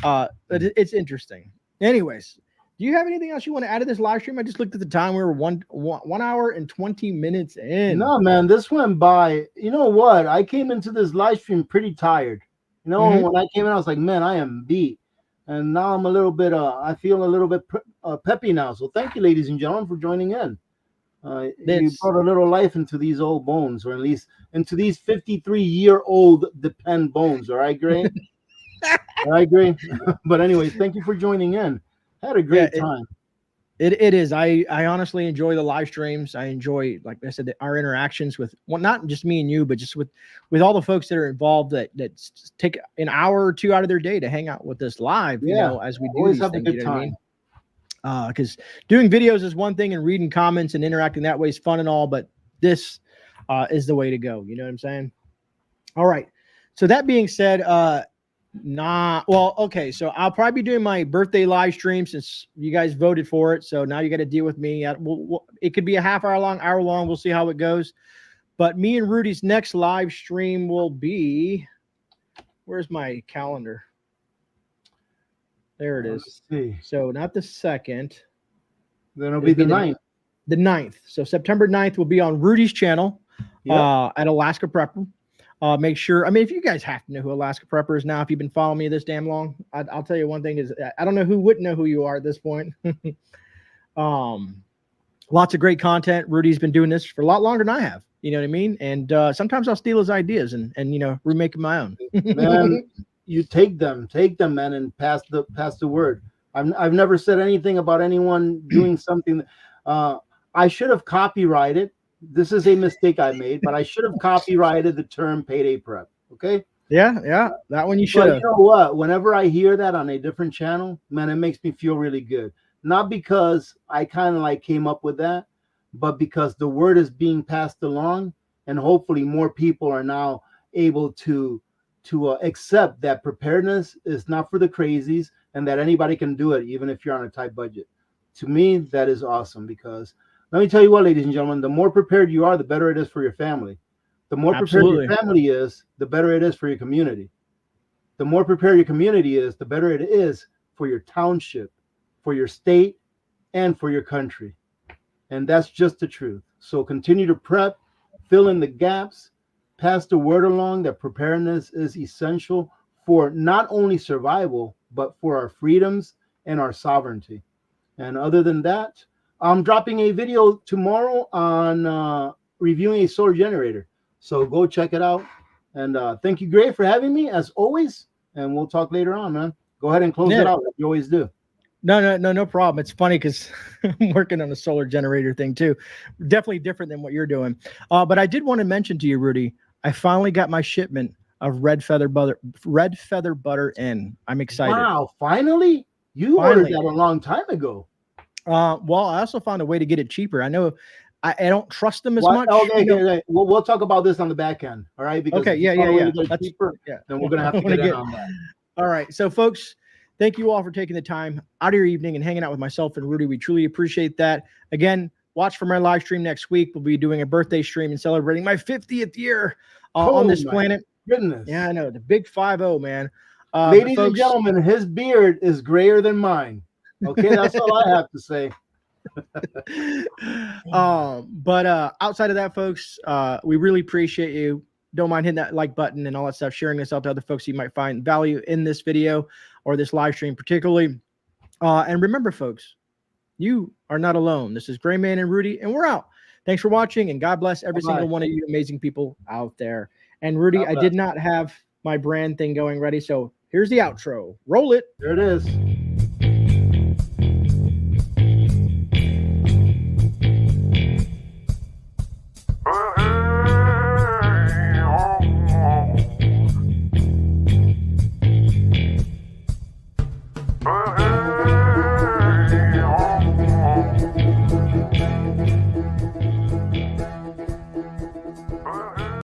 Yeah. But it's interesting. Anyways. Do you have anything else you want to add to this live stream? I just looked at the time. We were 1 hour and 20 minutes in. No, man, this went by. You know what? I came into this live stream pretty tired. When I came in, I was like, man, I am beat. And now I'm a little bit, I feel a little bit peppy now. So thank you, ladies and gentlemen, for joining in. You brought a little life into these old bones, or at least into these 53-year-old depend bones. All right, Gray? All right, Gray? But anyways, thank you for joining in. Had a great time. It is. I honestly enjoy the live streams. I enjoy, like I said, our interactions with, well, not just me and you, but just with all the folks that are involved that take an hour or two out of their day to hang out with us live. You know, as we do always these have things. a good You know what I time. mean? Because doing videos is one thing, and reading comments and interacting that way is fun and all, but this is the way to go. You know what I'm saying? All right. So that being said, okay. So I'll probably be doing my birthday live stream since you guys voted for it. So now you got to deal with me. It could be a half hour long, hour long. We'll see how it goes. But me and Rudy's next live stream will be, where's my calendar? There it is. So not the 2nd. Then it'll be the 9th. The 9th. So September 9th will be on Rudy's channel at Alaska Prepper. Make sure, I mean, if you guys have to know who Alaska Prepper is now, if you've been following me this damn long, I'll tell you one thing is, I don't know who wouldn't know who you are at this point. Lots of great content. Rudy's been doing this for a lot longer than I have. You know what I mean? And sometimes I'll steal his ideas and remake my own. Man, you take them, man, and pass the word. I've never said anything about anyone doing something. I should have copyrighted. This is a mistake I made, but I should have copyrighted the term payday prep. Okay. Yeah. That one you should have. You know what? Whenever I hear that on a different channel, man, it makes me feel really good. Not because I kind of like came up with that, but because the word is being passed along, and hopefully more people are now able to accept that preparedness is not for the crazies, and that anybody can do it, even if you're on a tight budget. To me, that is awesome, because let me tell you what, ladies and gentlemen, the more prepared you are, the better it is for your family. The more prepared your family is, the better it is for your community. The more prepared your community is, the better it is for your township, for your state, and for your country. And that's just the truth. So continue to prep, fill in the gaps, pass the word along that preparedness is essential for not only survival, but for our freedoms and our sovereignty. And other than that, I'm dropping a video tomorrow on reviewing a solar generator. So go check it out. And thank you, Grey, for having me, as always. And we'll talk later on, man. Go ahead and close it out like you always do. No problem. It's funny because I'm working on a solar generator thing too. Definitely different than what you're doing. But I did want to mention to you, Rudy, I finally got my shipment of red feather butter in. I'm excited. Wow, finally? You ordered that a long time ago. Well, I also found a way to get it cheaper. I know I don't trust them as much. Okay. We'll talk about this on the back end. All right. Because yeah. That's cheaper. Yeah. Then we're gonna have to get in on that. All right. So, folks, thank you all for taking the time out of your evening and hanging out with myself and Rudy. We truly appreciate that. Again, watch for my live stream next week. We'll be doing a birthday stream and celebrating my 50th year on this planet. Goodness. Yeah, I know. The big 5-0, man. Ladies and gentlemen, his beard is grayer than mine. Okay, that's all I have to say. But outside of that, folks, we really appreciate you. Don't mind hitting that like button and all that stuff, sharing this out to other folks you might find value in this video or this live stream particularly. And remember, folks, you are not alone. This is GreyMan and Rudy, and we're out. Thanks for watching, and God bless every single one of you amazing people out there. And Rudy, I did not have my brand thing going ready, so here's the outro. Roll it. There it is.